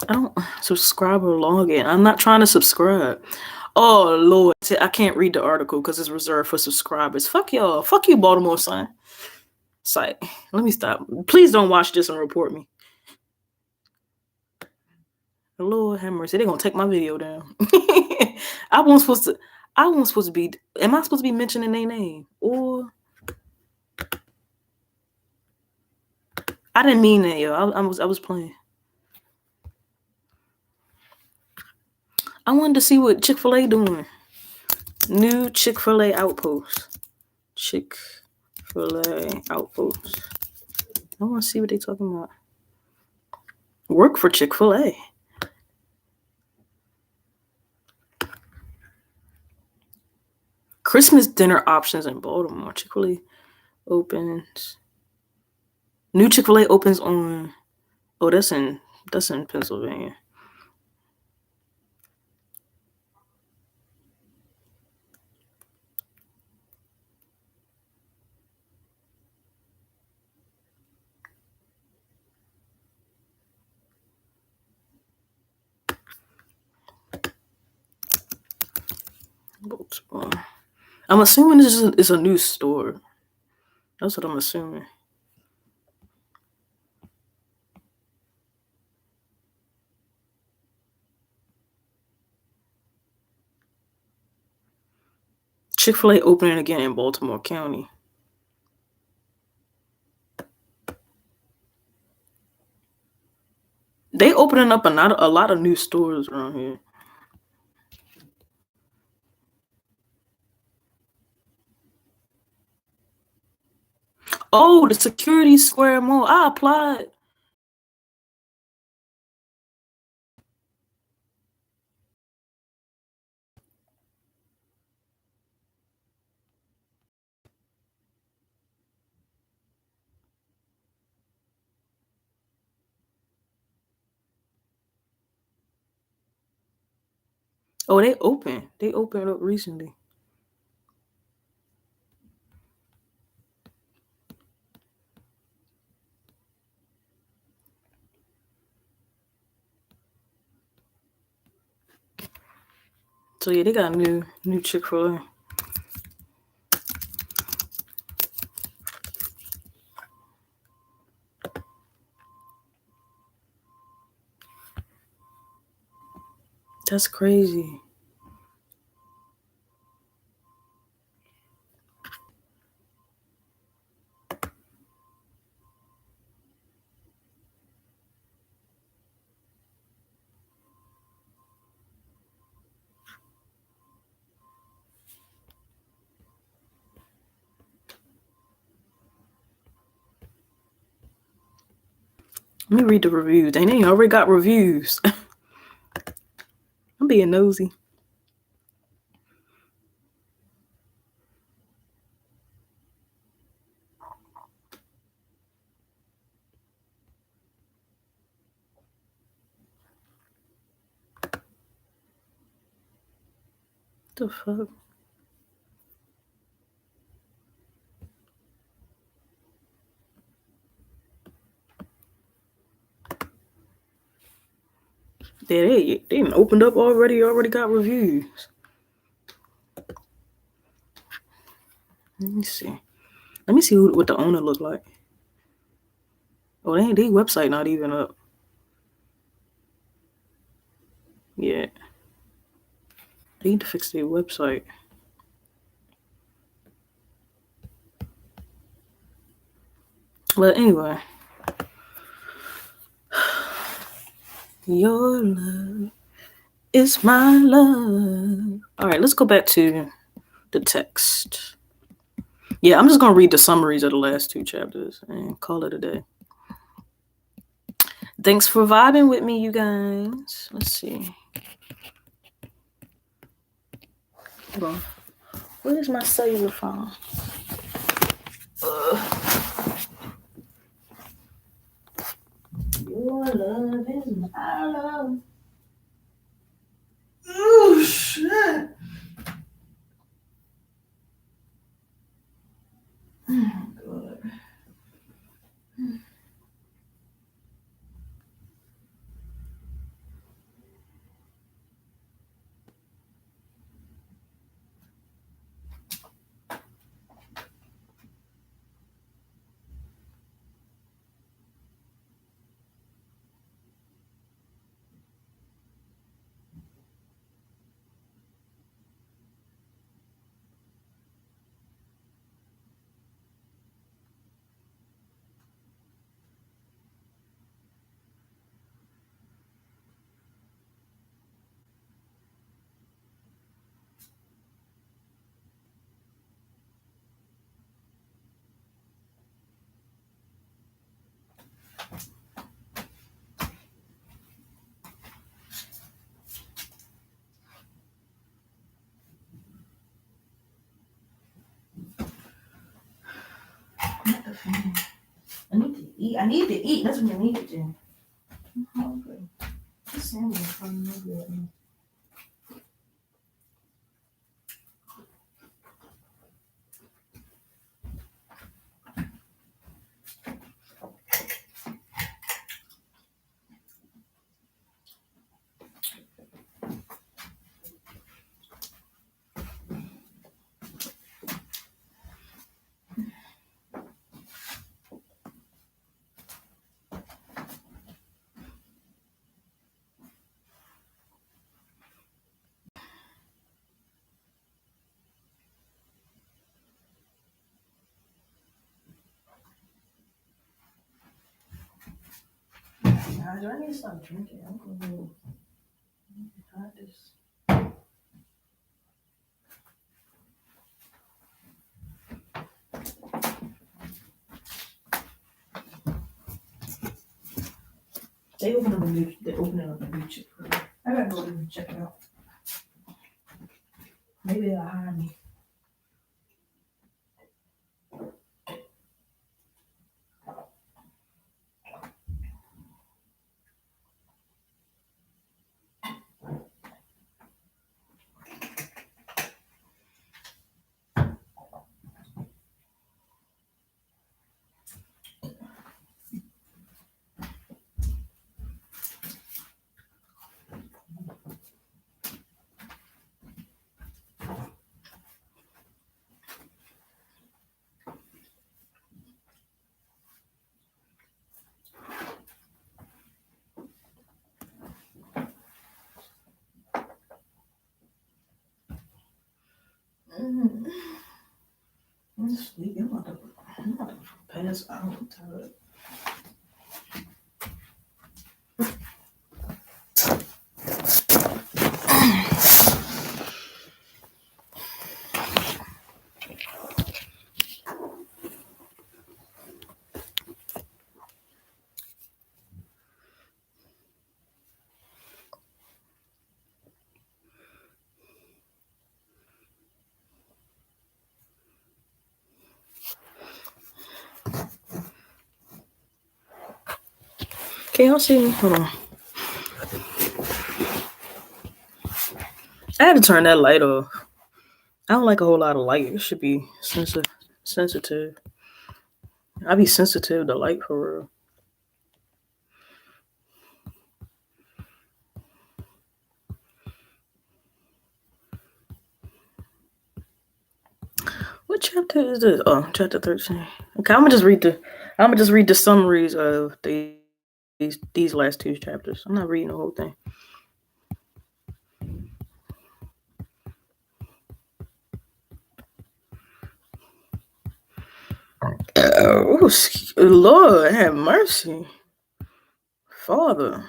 I don't subscribe or log in. I'm not trying to subscribe. Oh Lord, I can't read the article because it's reserved for subscribers. Fuck y'all. Fuck you, Baltimore Sun. Site. Let me stop. Please don't watch this and report me. Lord have mercy. They're gonna take my video down. I wasn't supposed to be. Am I supposed to be mentioning their name? Or I didn't mean that, yo. I was playing. I wanted to see what Chick-fil-A doing. New Chick-fil-A outpost. Chick-fil-A outpost. I want to see what they talking about. Work for Chick-fil-A. Christmas dinner options in Baltimore. Chick-fil-A opens. New Chick-fil-A opens on. Oh, that's in Pennsylvania. Baltimore. I'm assuming this is a new store. That's what I'm assuming. Chick-fil-A opening again in Baltimore County. They opening up a lot of new stores around here. Oh, the Security Square Mall. I applied. Oh, they opened. They opened up recently. So yeah, they got new Chick-fil-A. That's crazy. Let me read the reviews. They ain't already got reviews. I'm being nosy. The fuck? Yeah, they even opened up already got reviews. Let me see what the owner look like. Oh, they website not even up. Yeah. They need to fix their website. But anyway. Your love is my love. All right, let's go back to the text. Yeah, I'm just gonna read the summaries of the last 2 chapters and call it a day. Thanks for vibing with me, you guys. Let's see. Hold on. Where's my cellular phone? Your love is my love. Oh, shit. Oh, God. I need to eat. I need to eat. That's what I need to do. I'm hungry. This sandwich is fucking no good. Guys, I need to stop drinking. I'm gonna hide this. They open up a new. They open up a new chip. I gotta go and check it out. Maybe they'll hire me. I'm sleepy. I'm about to pass out. I'm tired. Can y'all see me? Hold on. I had to turn that light off. I don't like a whole lot of light. It should be sensitive. I be sensitive to light for real. What chapter is this? Oh, chapter 13. Okay, I'm gonna just read the summaries of these last 2 chapters. I'm not reading the whole thing. Oh, Lord, have mercy, Father.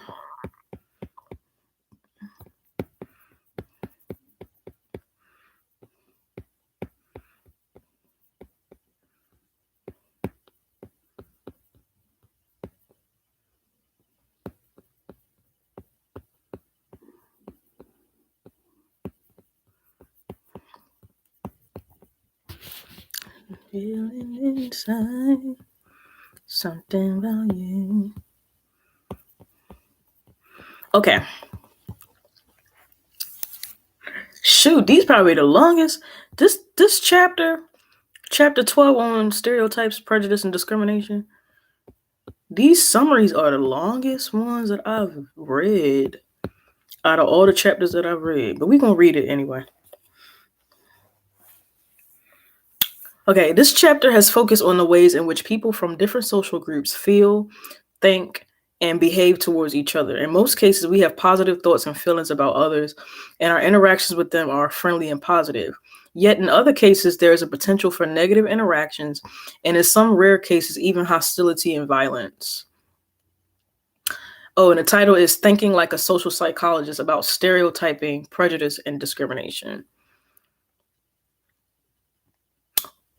Feeling inside something about you. Okay. Shoot, these probably the longest. This chapter 12 on stereotypes, prejudice, and discrimination. These summaries are the longest ones that I've read out of all the chapters that I've read. But we're going to read it anyway. Okay, this chapter has focused on the ways in which people from different social groups feel, think, and behave towards each other. In most cases, we have positive thoughts and feelings about others, and our interactions with them are friendly and positive. Yet in other cases, there is a potential for negative interactions, and in some rare cases, even hostility and violence. Oh, and the title is Thinking Like a Social Psychologist About Stereotyping, Prejudice, and Discrimination.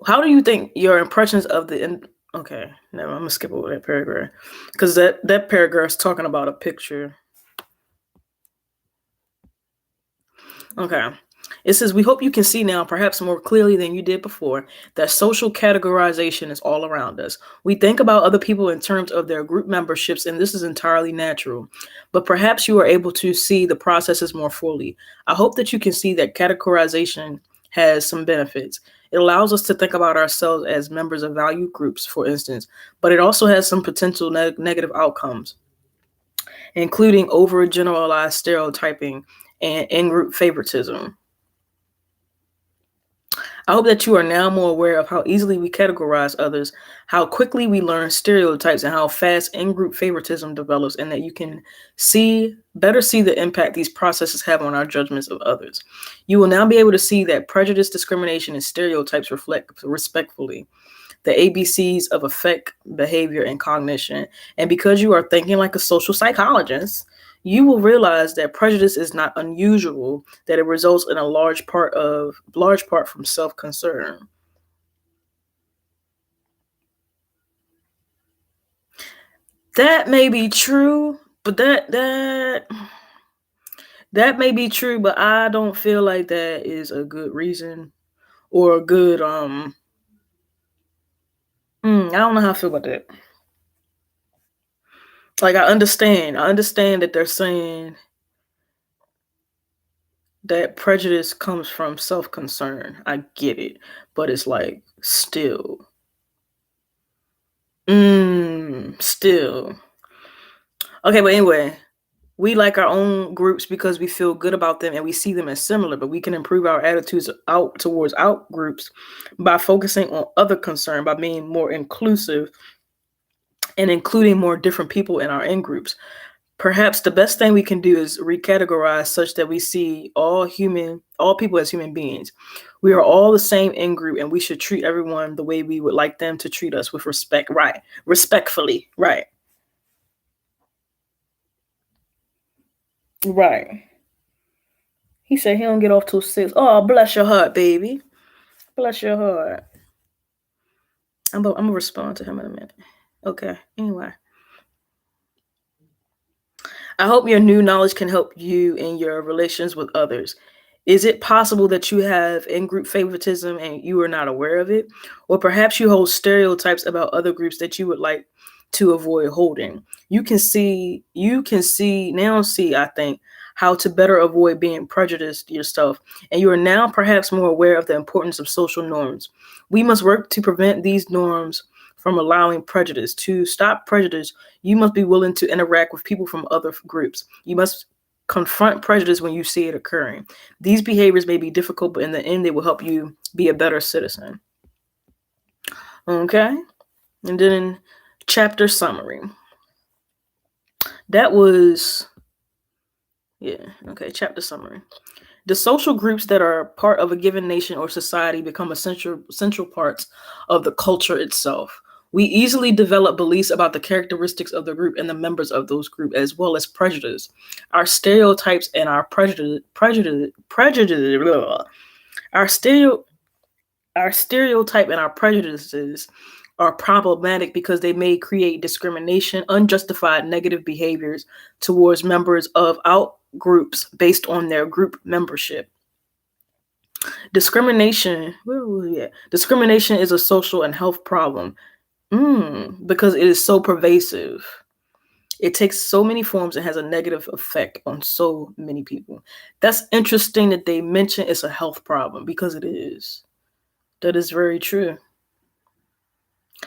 How do you think your impressions of the okay, never. I'm gonna skip over that paragraph because that paragraph is talking about a picture. Okay. It says, we hope you can see now, perhaps more clearly than you did before, that social categorization is all around us. We think about other people in terms of their group memberships, and this is entirely natural. But perhaps you are able to see the processes more fully. I hope that you can see that categorization has some benefits. It allows us to think about ourselves as members of value groups, for instance, but it also has some potential negative outcomes, including overgeneralized stereotyping and in-group favoritism. I hope that you are now more aware of how easily we categorize others, how quickly we learn stereotypes, and how fast in-group favoritism develops, and that you can better see the impact these processes have on our judgments of others. You will now be able to see that prejudice, discrimination, and stereotypes reflect respectfully the ABCs of affect, behavior, and cognition. And because you are thinking like a social psychologist, you will realize that prejudice is not unusual, that it results in a large part from self-concern. That may be true, but that may be true, but I don't feel like that is a good reason or a good I don't know how I feel about that. Like I understand that they're saying that prejudice comes from self-concern. I get it, but it's like still. Still. Okay, but anyway, we like our own groups because we feel good about them and we see them as similar, but we can improve our attitudes out towards out groups by focusing on other concern, by being more inclusive and including more different people in our in groups. Perhaps the best thing we can do is recategorize such that we see all people as human beings. We are all the same in group and we should treat everyone the way we would like them to treat us, with respect, right? Respectfully, right? Right. He said he don't get off till 6. Oh, bless your heart, baby. Bless your heart. I'm gonna respond to him in a minute. Okay. Anyway. I hope your new knowledge can help you in your relations with others. Is it possible that you have in-group favoritism and you are not aware of it? Or perhaps you hold stereotypes about other groups that you would like to avoid holding. You can see, I think, how to better avoid being prejudiced yourself. And you are now perhaps more aware of the importance of social norms. We must work to prevent these norms from allowing prejudice. To stop prejudice, you must be willing to interact with people from other groups. You must confront prejudice when you see it occurring. These behaviors may be difficult, but in the end, they will help you be a better citizen. Okay? And then in chapter summary. That was, chapter summary. The social groups that are part of a given nation or society become essential parts of the culture itself. We easily develop beliefs about the characteristics of the group and the members of those groups, as well as prejudice. Our stereotypes and our our stereotype and our prejudices are problematic because they may create discrimination, unjustified negative behaviors towards members of out groups based on their group membership. Discrimination. Where was we at? Discrimination is a social and health problem. Because it is so pervasive. It takes so many forms and has a negative effect on so many people. That's interesting that they mention it's a health problem because it is. That is very true.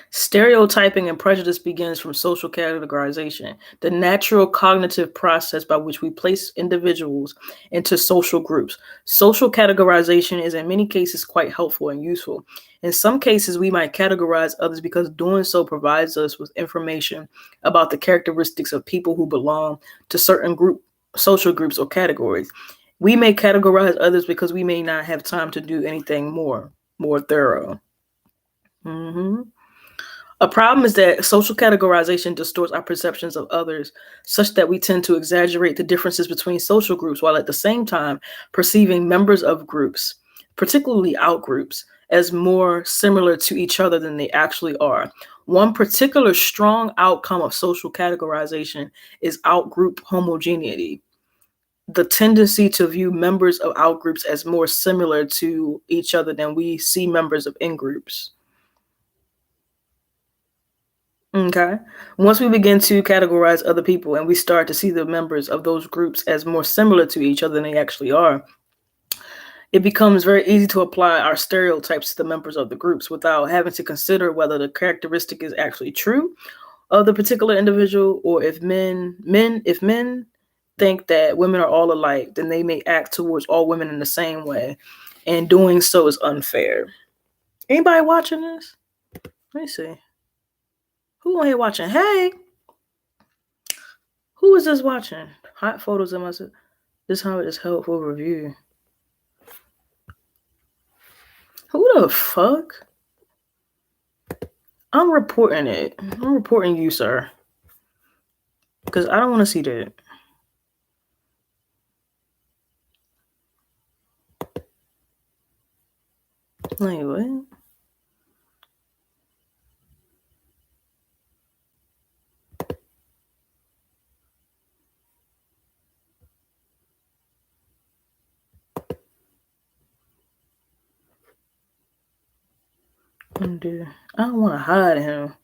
Stereotyping and prejudice begins from social categorization, the natural cognitive process by which we place individuals into social groups. Social categorization is in many cases quite helpful and useful. In some cases, we might categorize others because doing so provides us with information about the characteristics of people who belong to certain social groups or categories. We may categorize others because we may not have time to do anything more thorough. A problem is that social categorization distorts our perceptions of others, such that we tend to exaggerate the differences between social groups while at the same time perceiving members of groups, particularly outgroups, as more similar to each other than they actually are. One particular strong outcome of social categorization is outgroup homogeneity, the tendency to view members of outgroups as more similar to each other than we see members of in-groups. Okay. Once we begin to categorize other people and we start to see the members of those groups as more similar to each other than they actually are, it becomes very easy to apply our stereotypes to the members of the groups without having to consider whether the characteristic is actually true of the particular individual, or if men think that women are all alike, then they may act towards all women in the same way, and doing so is unfair. Anybody watching this? Let me see. Who on here watching? Hey, who is this watching? Hot photos of myself. This how it is helpful review. Who the fuck? I'm reporting it. I'm reporting you, sir. Because I don't want to see that. Like, what? Dude, I don't want to hide him.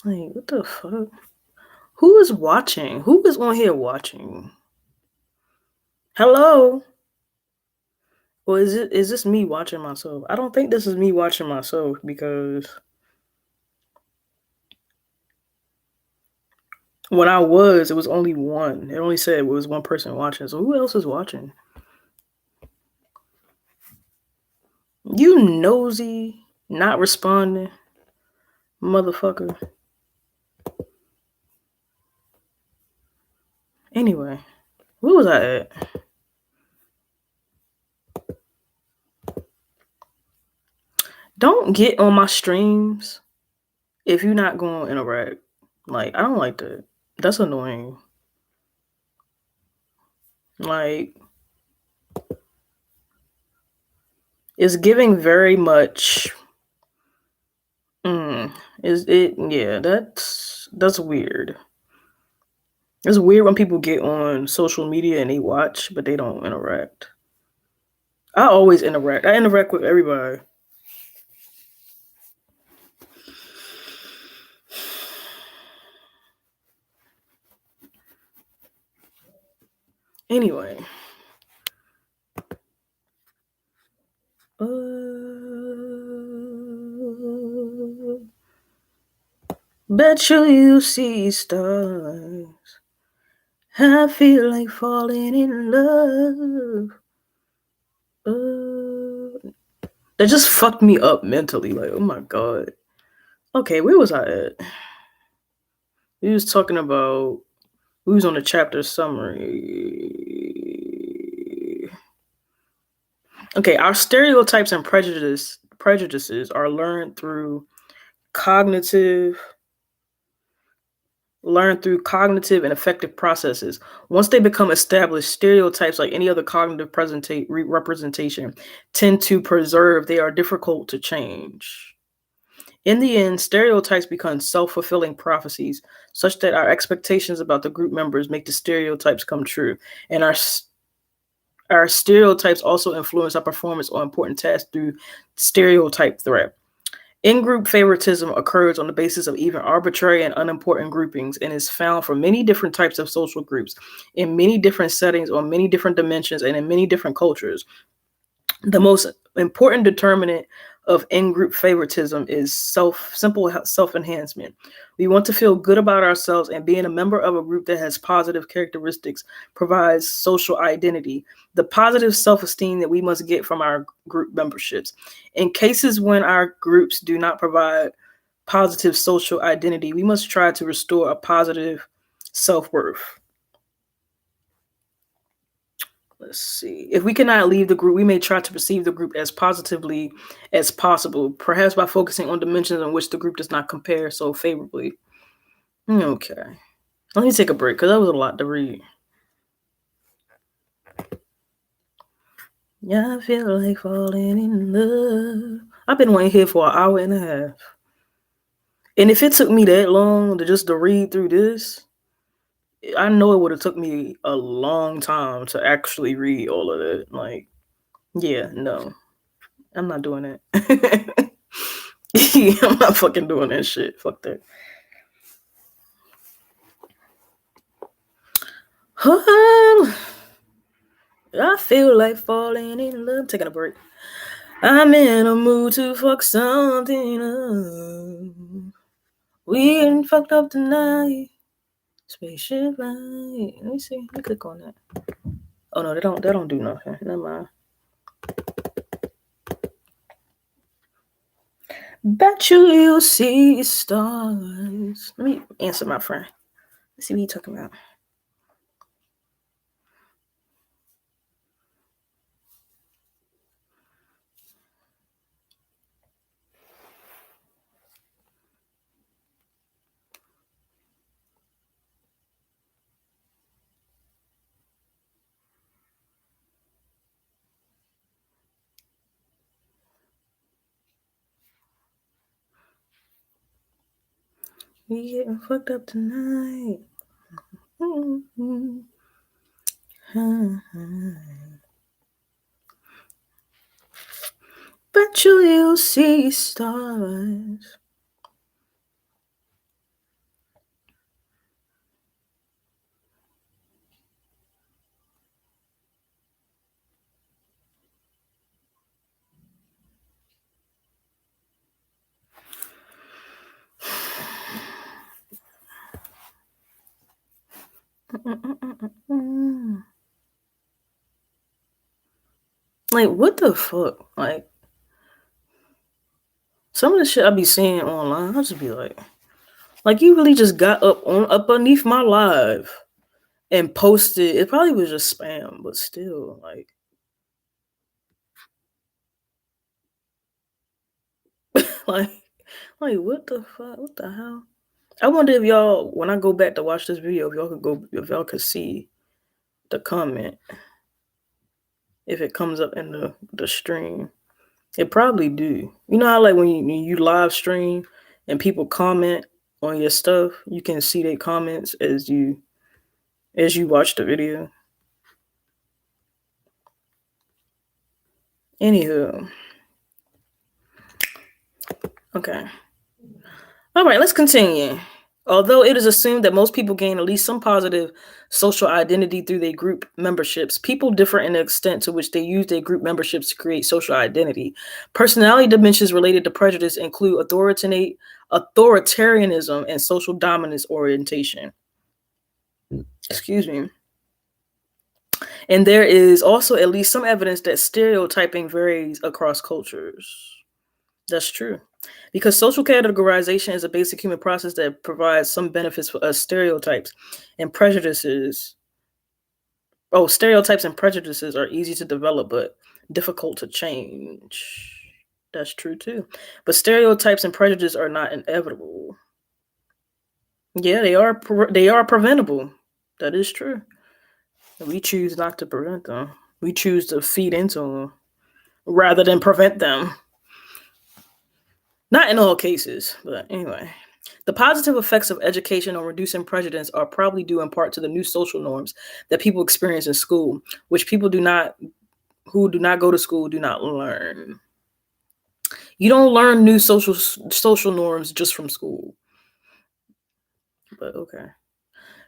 Like, what the fuck? Who is watching? Who is on here watching? Hello? Or is this me watching myself? I don't think this is me watching myself, because when it was only one. It only said it was one person watching. So who else is watching? You nosy, not responding motherfucker. Anyway, where was I at? Don't get on my streams if you're not going to interact. Like, I don't like that. That's annoying. Like, it's giving very much. Yeah, that's weird. It's weird when people get on social media and they watch, but they don't interact. I always interact. I interact with everybody. Anyway. Bet you see stars. I feel like falling in love. That just fucked me up mentally. Like, oh my god. Okay, where was I at? We was talking about. We was on the chapter summary. Okay, our stereotypes and prejudices are learned through cognitive and affective processes. Once they become established, stereotypes, like any other cognitive representation, tend to preserve. They are difficult to change. In the end, stereotypes become self-fulfilling prophecies, such that our expectations about the group members make the stereotypes come true, and our stereotypes also influence our performance on important tasks through stereotype threat. In-group favoritism occurs on the basis of even arbitrary and unimportant groupings and is found for many different types of social groups, in many different settings, on many different dimensions, and in many different cultures. The most important determinant of in-group favoritism is simple self-enhancement. We want to feel good about ourselves, and being a member of a group that has positive characteristics provides social identity, the positive self-esteem that we must get from our group memberships. In cases when our groups do not provide positive social identity, we must try to restore a positive self-worth. Let's see. If we cannot leave the group, we may try to perceive the group as positively as possible, perhaps by focusing on dimensions in which the group does not compare so favorably. Okay. Let me take a break because that was a lot to read. Yeah, I feel like falling in love. I've been waiting here for an hour and a half. And if it took me that long to read through this, I know it would have took me a long time to actually read all of that. Like, yeah, no. I'm not doing that. Yeah, I'm not fucking doing that shit. Fuck that. I feel like falling in love. Taking a break. I'm in a mood to fuck something up. We getting fucked up tonight. Spaceship light. Let me see. Let me click on that. Oh no, they don't do nothing. Never mind. Bet you'll see stars. Let me answer my friend. Let's see what he's talking about. We getting fucked up tonight. Bet you'll see stars. Like, what the fuck? Like, some of the shit I be seeing online, I'll just be like, you really just got up underneath my live and posted. It probably was just spam, but still, like, like, what the fuck? What the hell? I wonder if y'all, when I go back to watch this video, if y'all could see the comment, if it comes up in the stream. It probably do. You know how like when you live stream and people comment on your stuff, you can see their comments as you watch the video. Anywho. Okay. All right, let's continue. Although it is assumed that most people gain at least some positive social identity through their group memberships, people differ in the extent to which they use their group memberships to create social identity. Personality dimensions related to prejudice include authoritarianism and social dominance orientation. Excuse me. And there is also at least some evidence that stereotyping varies across cultures. That's true. Because social categorization is a basic human process that provides some benefits for us. Stereotypes and prejudices are easy to develop but difficult to change. That's true too. But stereotypes and prejudices are not inevitable. Yeah, they are preventable. That is true. We choose not to prevent them. We choose to feed into them rather than prevent them. Not in all cases, but anyway. The positive effects of education on reducing prejudice are probably due in part to the new social norms that people experience in school, which people who do not go to school do not learn. You don't learn new social norms just from school. But okay.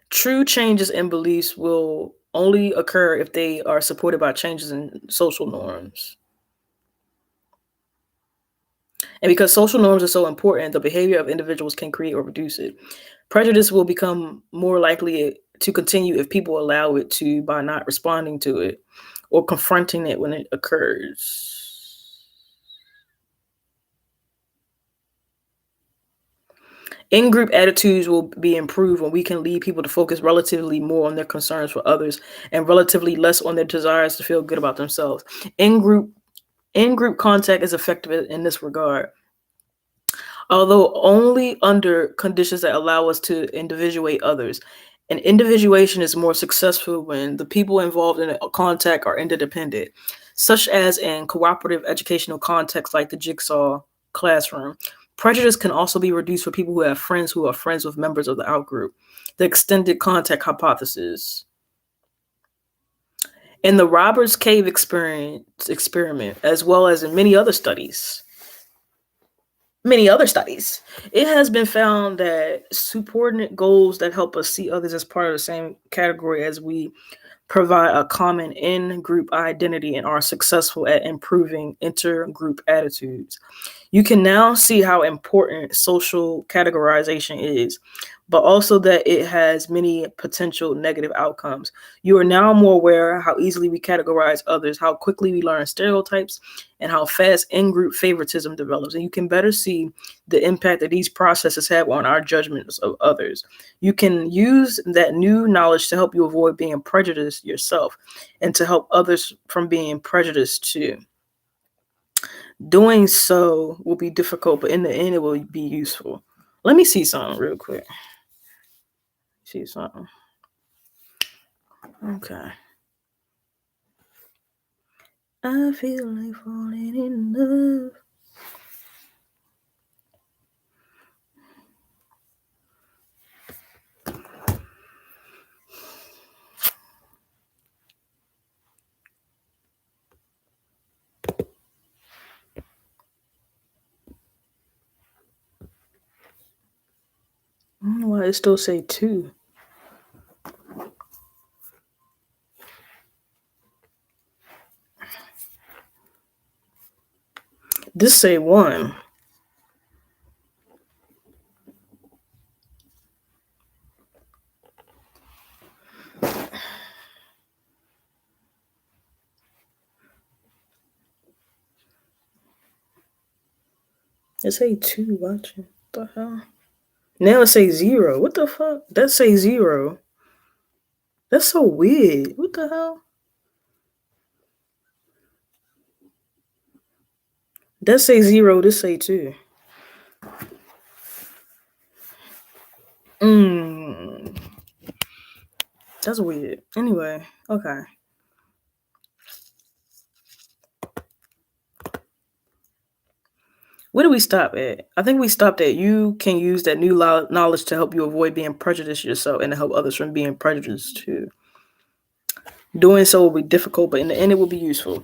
True changes in beliefs will only occur if they are supported by changes in social norms. And because social norms are so important, the behavior of individuals can create or reduce it. Prejudice will become more likely to continue if people allow it to by not responding to it or confronting it when it occurs. In-group attitudes will be improved when we can lead people to focus relatively more on their concerns for others and relatively less on their desires to feel good about themselves. In-group in-group contact is effective in this regard, although only under conditions that allow us to individuate others. And individuation is more successful when the people involved in a contact are interdependent, such as in cooperative educational contexts like the jigsaw classroom. Prejudice can also be reduced for people who are friends with members of the outgroup. The extended contact hypothesis. In the Robbers Cave experiment, as well as in many other studies, it has been found that subordinate goals that help us see others as part of the same category as we provide a common in-group identity and are successful at improving inter-group attitudes. You can now see how important social categorization is, but also that it has many potential negative outcomes. You are now more aware how easily we categorize others, how quickly we learn stereotypes, and how fast in-group favoritism develops. And you can better see the impact that these processes have on our judgments of others. You can use that new knowledge to help you avoid being prejudiced yourself and to help others from being prejudiced too. Doing so will be difficult, but in the end, it will be useful. Let me see something real quick. See something. Okay. I feel like falling in love. I don't know why it still say 2. This say 1. It say 2 watching. What the hell? Now it say 0. What the fuck? That say 0. That's so weird. What the hell? That say 0. This say 2. That's weird. Anyway, okay. Where do we stop at? I think we stopped at you can use that new knowledge to help you avoid being prejudiced yourself and to help others from being prejudiced too. Doing so will be difficult, but in the end, it will be useful.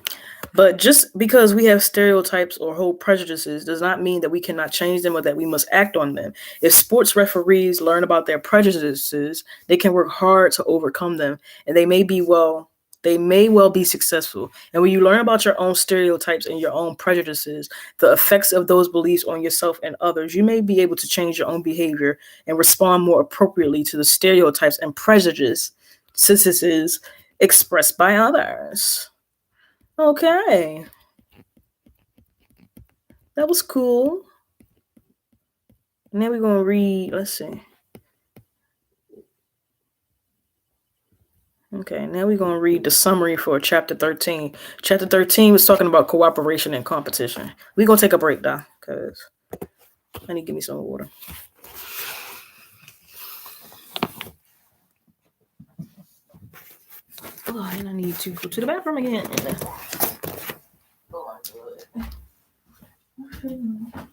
But just because we have stereotypes or hold prejudices does not mean that we cannot change them or that we must act on them. If sports referees learn about their prejudices, they can work hard to overcome them, and they may well be successful. And when you learn about your own stereotypes and your own prejudices, the effects of those beliefs on yourself and others, you may be able to change your own behavior and respond more appropriately to the stereotypes and prejudices expressed by others. Okay. That was cool. Now we're going to read, let's see. Okay, now we're going to read the summary for chapter 13. Chapter 13 was talking about cooperation and competition. We're going to take a break, though, because I need to give me some water. Oh, and I need to go to the bathroom again. Oh, my God.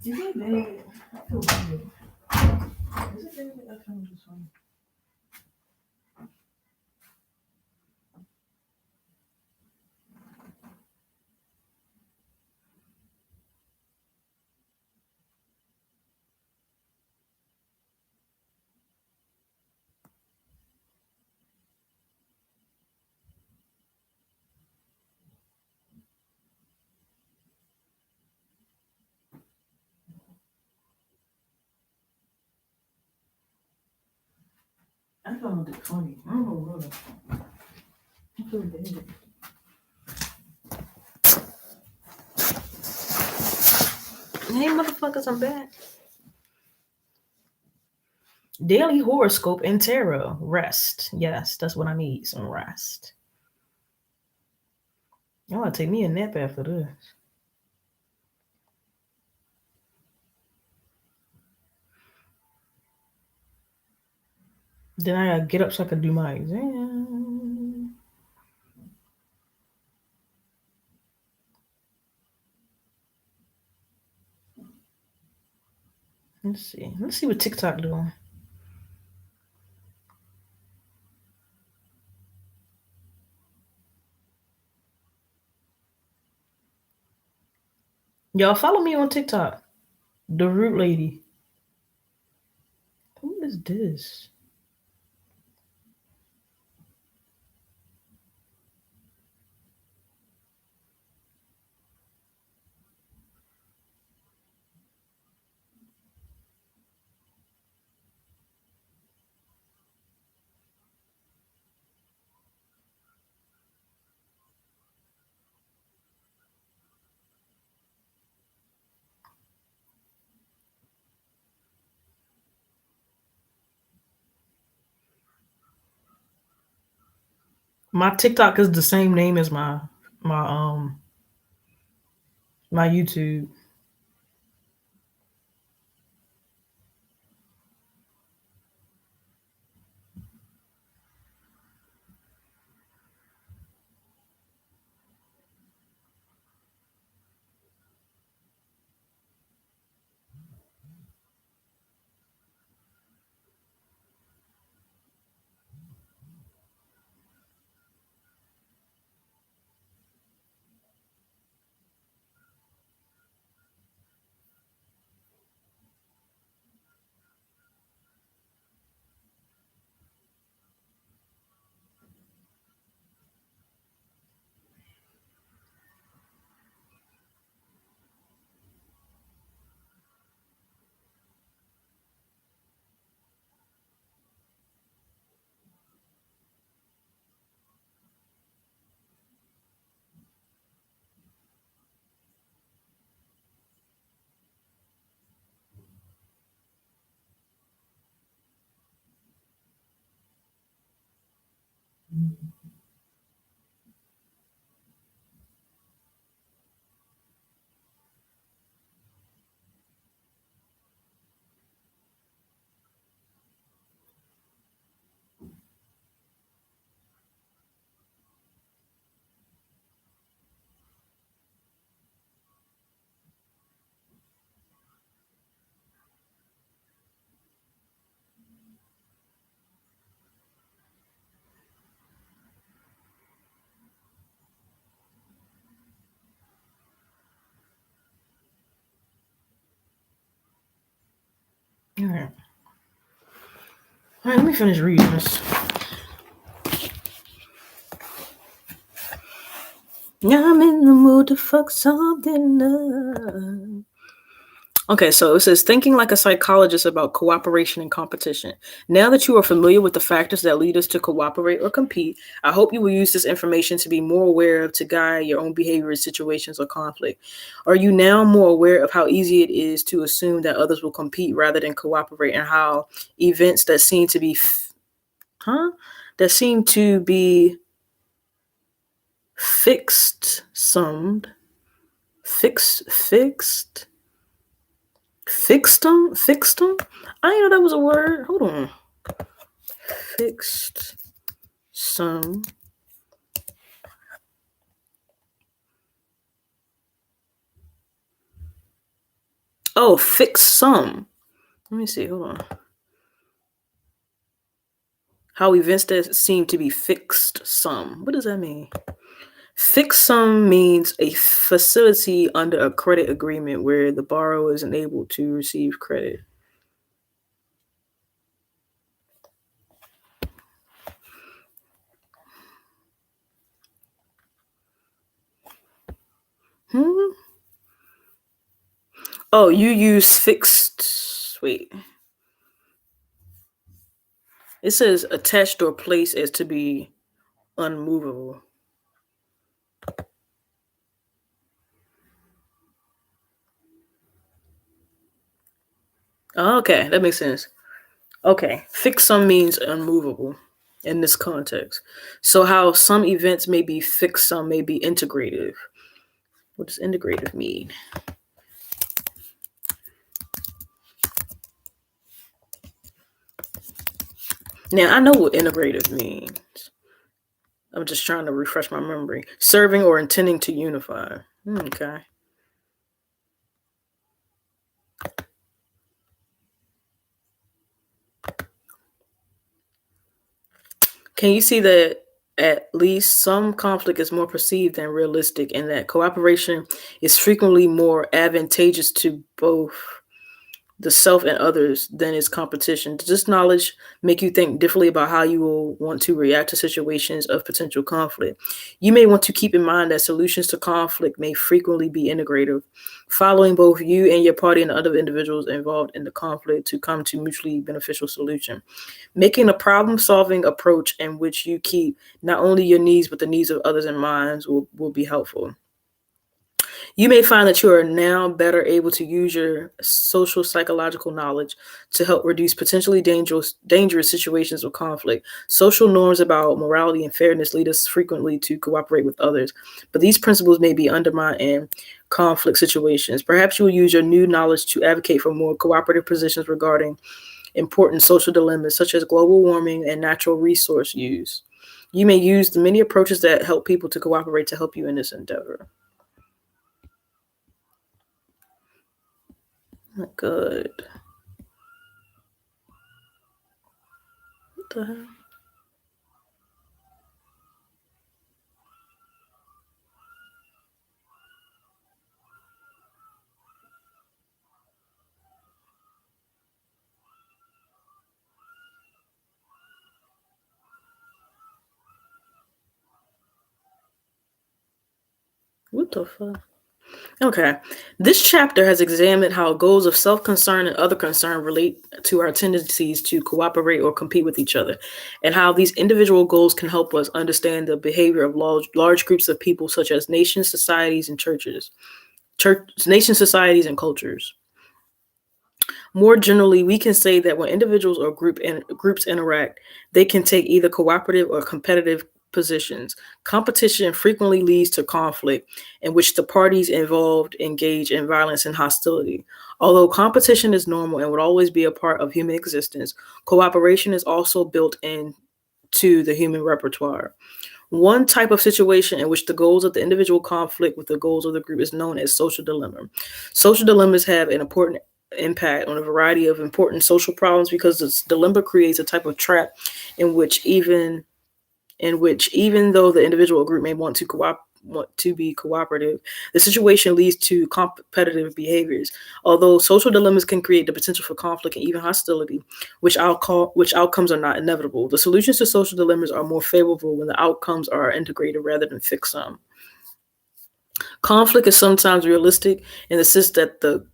Is it bad? I feel bad. Is it bad? I feel just fine. I found it funny. I don't know what. I feel bad. Hey, motherfuckers, I'm back. Daily horoscope and tarot. Rest. Yes, that's what I need. Some rest. I want to take me a nap after this. Then I gotta get up so I can do my exam. Let's see. Let's see what TikTok doing. Y'all follow me on TikTok. The Root Lady. Who is this? My TikTok is the same name as my my YouTube. All right. All right, let me finish reading this. I'm in the mood to fuck something up. Okay, so it says thinking like a psychologist about cooperation and competition. Now that you are familiar with the factors that lead us to cooperate or compete, I hope you will use this information to be more aware of to guide your own behavior in situations of conflict. Are you now more aware of how easy it is to assume that others will compete rather than cooperate, and how events that seem to be that seem to be fixed summed fixed fixed them. I didn't know that was a word. Hold on. Fixed sum. Oh, fixed sum. Let me see. Hold on. How events that seem to be fixed sum. What does that mean? Fixed sum means a facility under a credit agreement where the borrower isn't able to receive credit. Hmm? Oh, you use fixed. Wait. It says attached or placed as to be unmovable. Oh, okay, that makes sense. Okay, fixed sum means unmovable in this context. So, how some events may be fixed, some may be integrative. What does integrative mean? Now, I know what integrative means. I'm just trying to refresh my memory. Serving or intending to unify. Okay. Can you see that At least some conflict is more perceived than realistic, and that cooperation is frequently more advantageous to both the self and others than its competition. Does this knowledge make you think differently about how you will want to react to situations of potential conflict? You may want to keep in mind that solutions to conflict may frequently be integrative, following both you and your party and other individuals involved in the conflict to come to mutually beneficial solution. Making a problem-solving approach in which you keep not only your needs but the needs of others in mind will be helpful. You may find that you are now better able to use your social psychological knowledge to help reduce potentially dangerous situations of conflict. Social norms about morality and fairness lead us frequently to cooperate with others, but these principles may be undermined in conflict situations. Perhaps you will use your new knowledge to advocate for more cooperative positions regarding important social dilemmas such as global warming and natural resource use. You may use the many approaches that help people to cooperate to help you in this endeavor. Good. What the hell? What the fuck? Okay. This chapter has examined how goals of self concern and other concern relate to our tendencies to cooperate or compete with each other, and how these individual goals can help us understand the behavior of large groups of people, such as nations, societies, and nations, societies, and cultures. More generally, we can say that when individuals or groups interact, they can take either cooperative or competitive positions. Competition frequently leads to conflict, in which the parties involved engage in violence and hostility. Although competition is normal and would always be a part of human existence, cooperation is also built into the human repertoire. One type of situation in which the goals of the individual conflict with the goals of the group is known as social dilemma. Social dilemmas have an important impact on a variety of important social problems because this dilemma creates a type of trap in which even though the individual or group may want to be cooperative, the situation leads to competitive behaviors. Although social dilemmas can create the potential for conflict and even hostility, which outcomes are not inevitable. The solutions to social dilemmas are more favorable when the outcomes are integrated rather than fixed sum. Conflict is sometimes realistic in the sense that the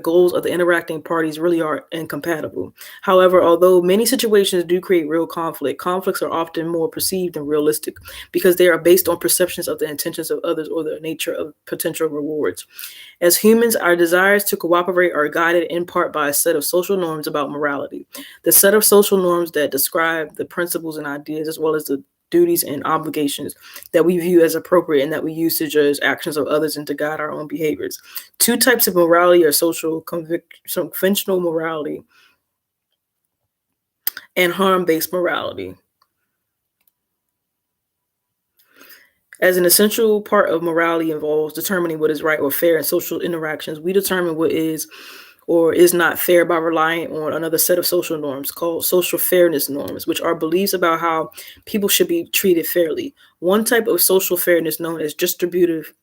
goals of the interacting parties really are incompatible. However, although many situations do create real conflict, conflicts are often more perceived than realistic because they are based on perceptions of the intentions of others or the nature of potential rewards. As humans, our desires to cooperate are guided in part by a set of social norms about morality. The set of social norms that describe the principles and ideas as well as the duties and obligations that we view as appropriate and that we use to judge actions of others and to guide our own behaviors. Two types of morality are conventional morality and harm-based morality. As an essential part of morality involves determining what is right or fair in social interactions, we determine what is or is not fair by relying on another set of social norms called social fairness norms, which are beliefs about how people should be treated fairly. One type of social fairness, known as distributive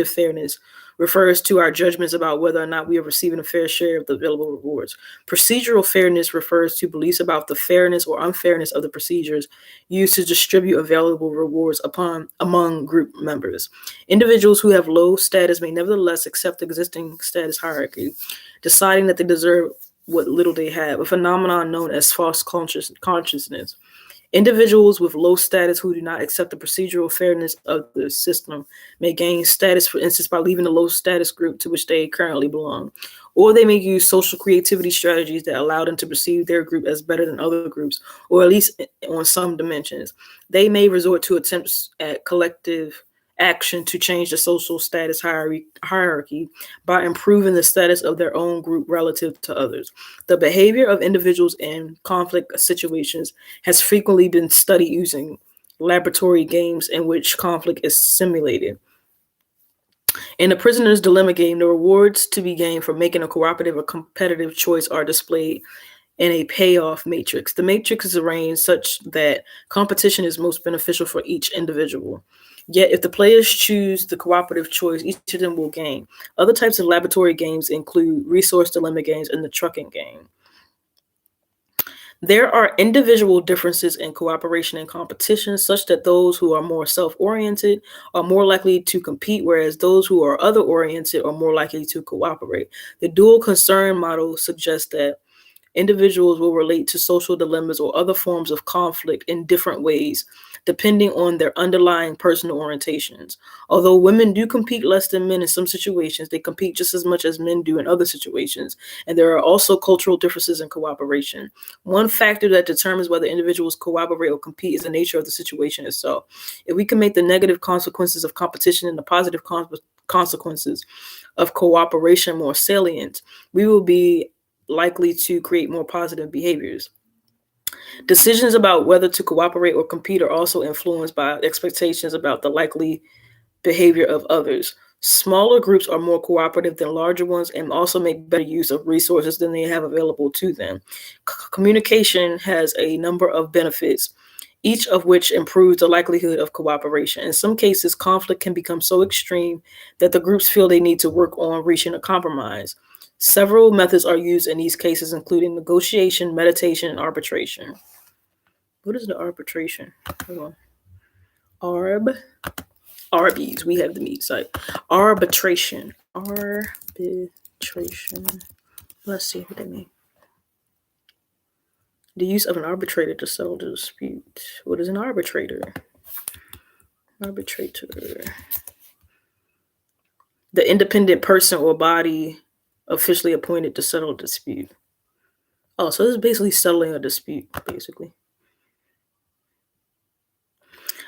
fairness, refers to our judgments about whether or not we are receiving a fair share of the available rewards. Procedural fairness refers to beliefs about the fairness or unfairness of the procedures used to distribute available rewards among group members. Individuals who have low status may nevertheless accept existing status hierarchy, deciding that they deserve what little they have, a phenomenon known as false consciousness. Individuals with low status who do not accept the procedural fairness of the system may gain status, for instance, by leaving the low status group to which they currently belong. Or they may use social creativity strategies that allow them to perceive their group as better than other groups, or at least on some dimensions. They may resort to attempts at collective action to change the social status hierarchy by improving the status of their own group relative to others. The behavior of individuals in conflict situations has frequently been studied using laboratory games in which conflict is simulated. In the prisoner's dilemma game, the rewards to be gained for making a cooperative or competitive choice are displayed and a payoff matrix. The matrix is arranged such that competition is most beneficial for each individual. Yet, if the players choose the cooperative choice, each of them will gain. Other types of laboratory games include resource dilemma games and the trucking game. There are individual differences in cooperation and competition, such that those who are more self oriented are more likely to compete, whereas those who are other oriented are more likely to cooperate. The dual concern model suggests that individuals will relate to social dilemmas or other forms of conflict in different ways, depending on their underlying personal orientations. Although women do compete less than men in some situations, they compete just as much as men do in other situations. And there are also cultural differences in cooperation. One factor that determines whether individuals cooperate or compete is the nature of the situation itself. If we can make the negative consequences of competition and the positive consequences of cooperation more salient, we will be likely to create more positive behaviors. Decisions about whether to cooperate or compete are also influenced by expectations about the likely behavior of others. Smaller groups are more cooperative than larger ones and also make better use of resources than they have available to them. Communication has a number of benefits, each of which improves the likelihood of cooperation. In some cases, conflict can become so extreme that the groups feel they need to work on reaching a compromise. Several methods are used in these cases, including negotiation, meditation, and arbitration. What is the arbitration? Hold on. Arby's. We have the meat site. Arbitration. Arbitration. Let's see what they mean. The use of an arbitrator to settle the dispute. What is an arbitrator? Arbitrator. The independent person or body officially appointed to settle a dispute. Oh, so this is basically settling a dispute, basically.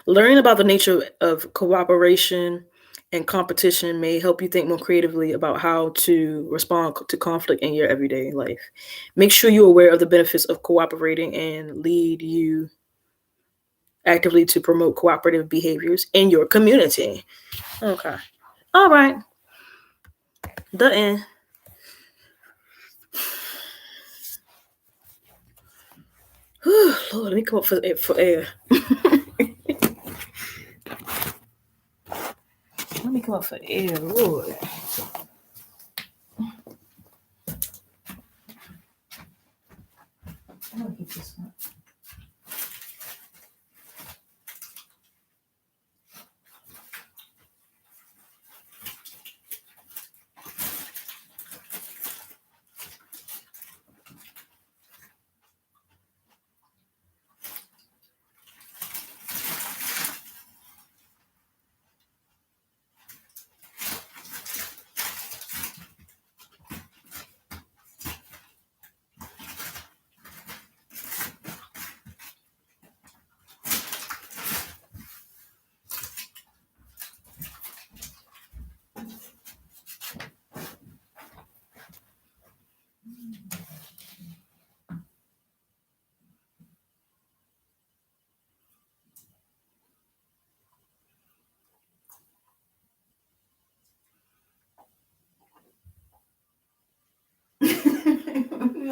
Learning about the nature of cooperation and competition may help you think more creatively about how to respond to conflict in your everyday life. Make sure you're aware of the benefits of cooperating and lead you actively to promote cooperative behaviors in your community. Okay. All right. The end. Whew, Lord, let me come up for air. Let me come up for air, Lord. I'm gonna keep this one.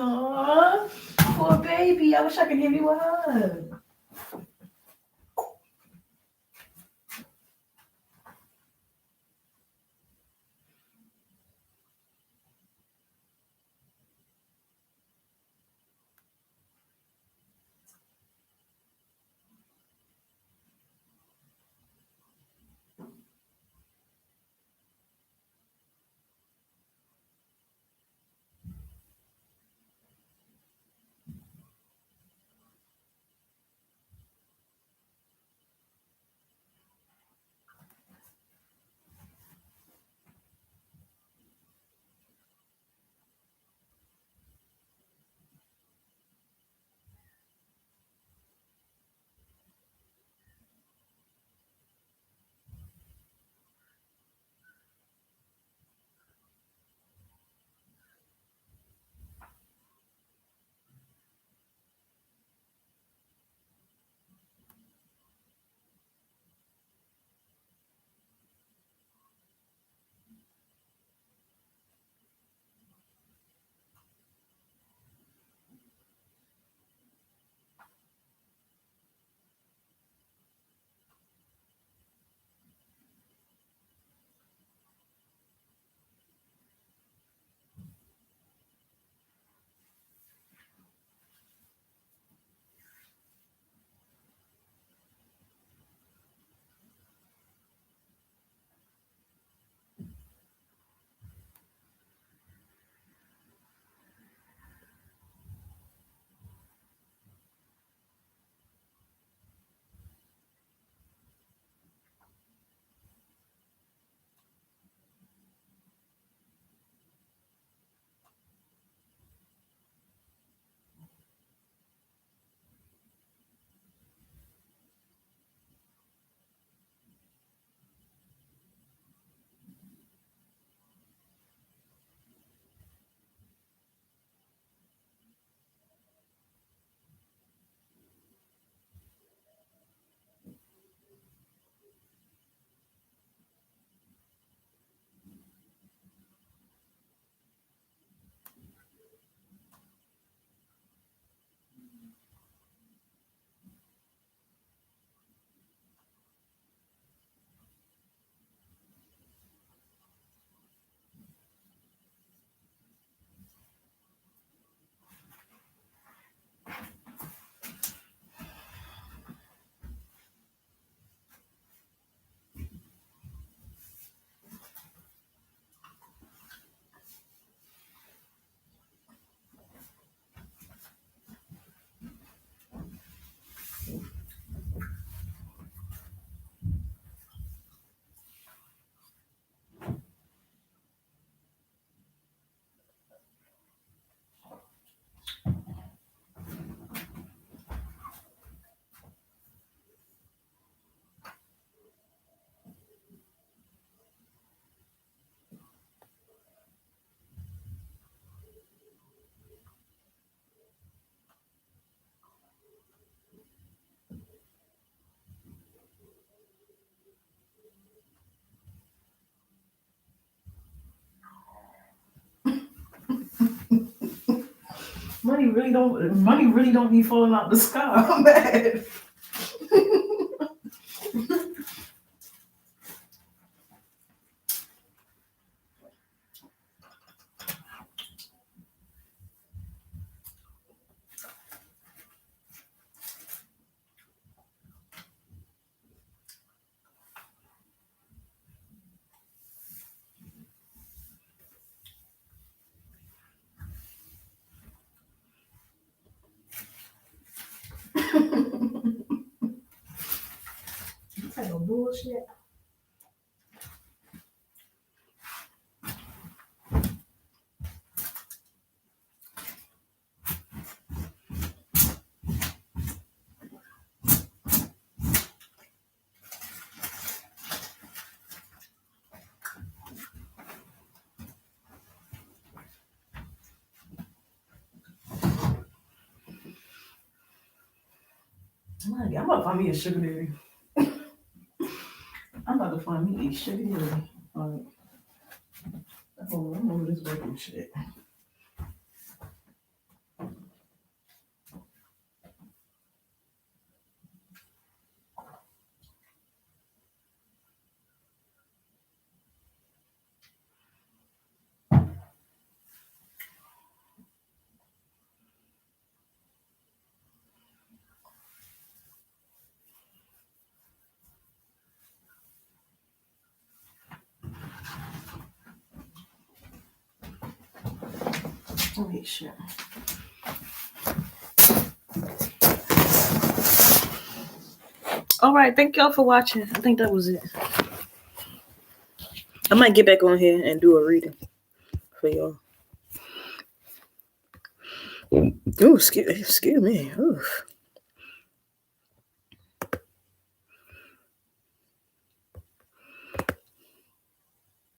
Aww, poor baby. I wish I could give you a hug. Money really don't be falling out the sky. I'm mad. That's like no bullshit. I'm about to find me a sugar daddy. I'm about to find me a sugar daddy. Alright. Hold on, I'm over this working shit. Holy shit. All right, thank y'all for watching. I think that was it. I might get back on here and do a reading for y'all. Oh, excuse me. Oof.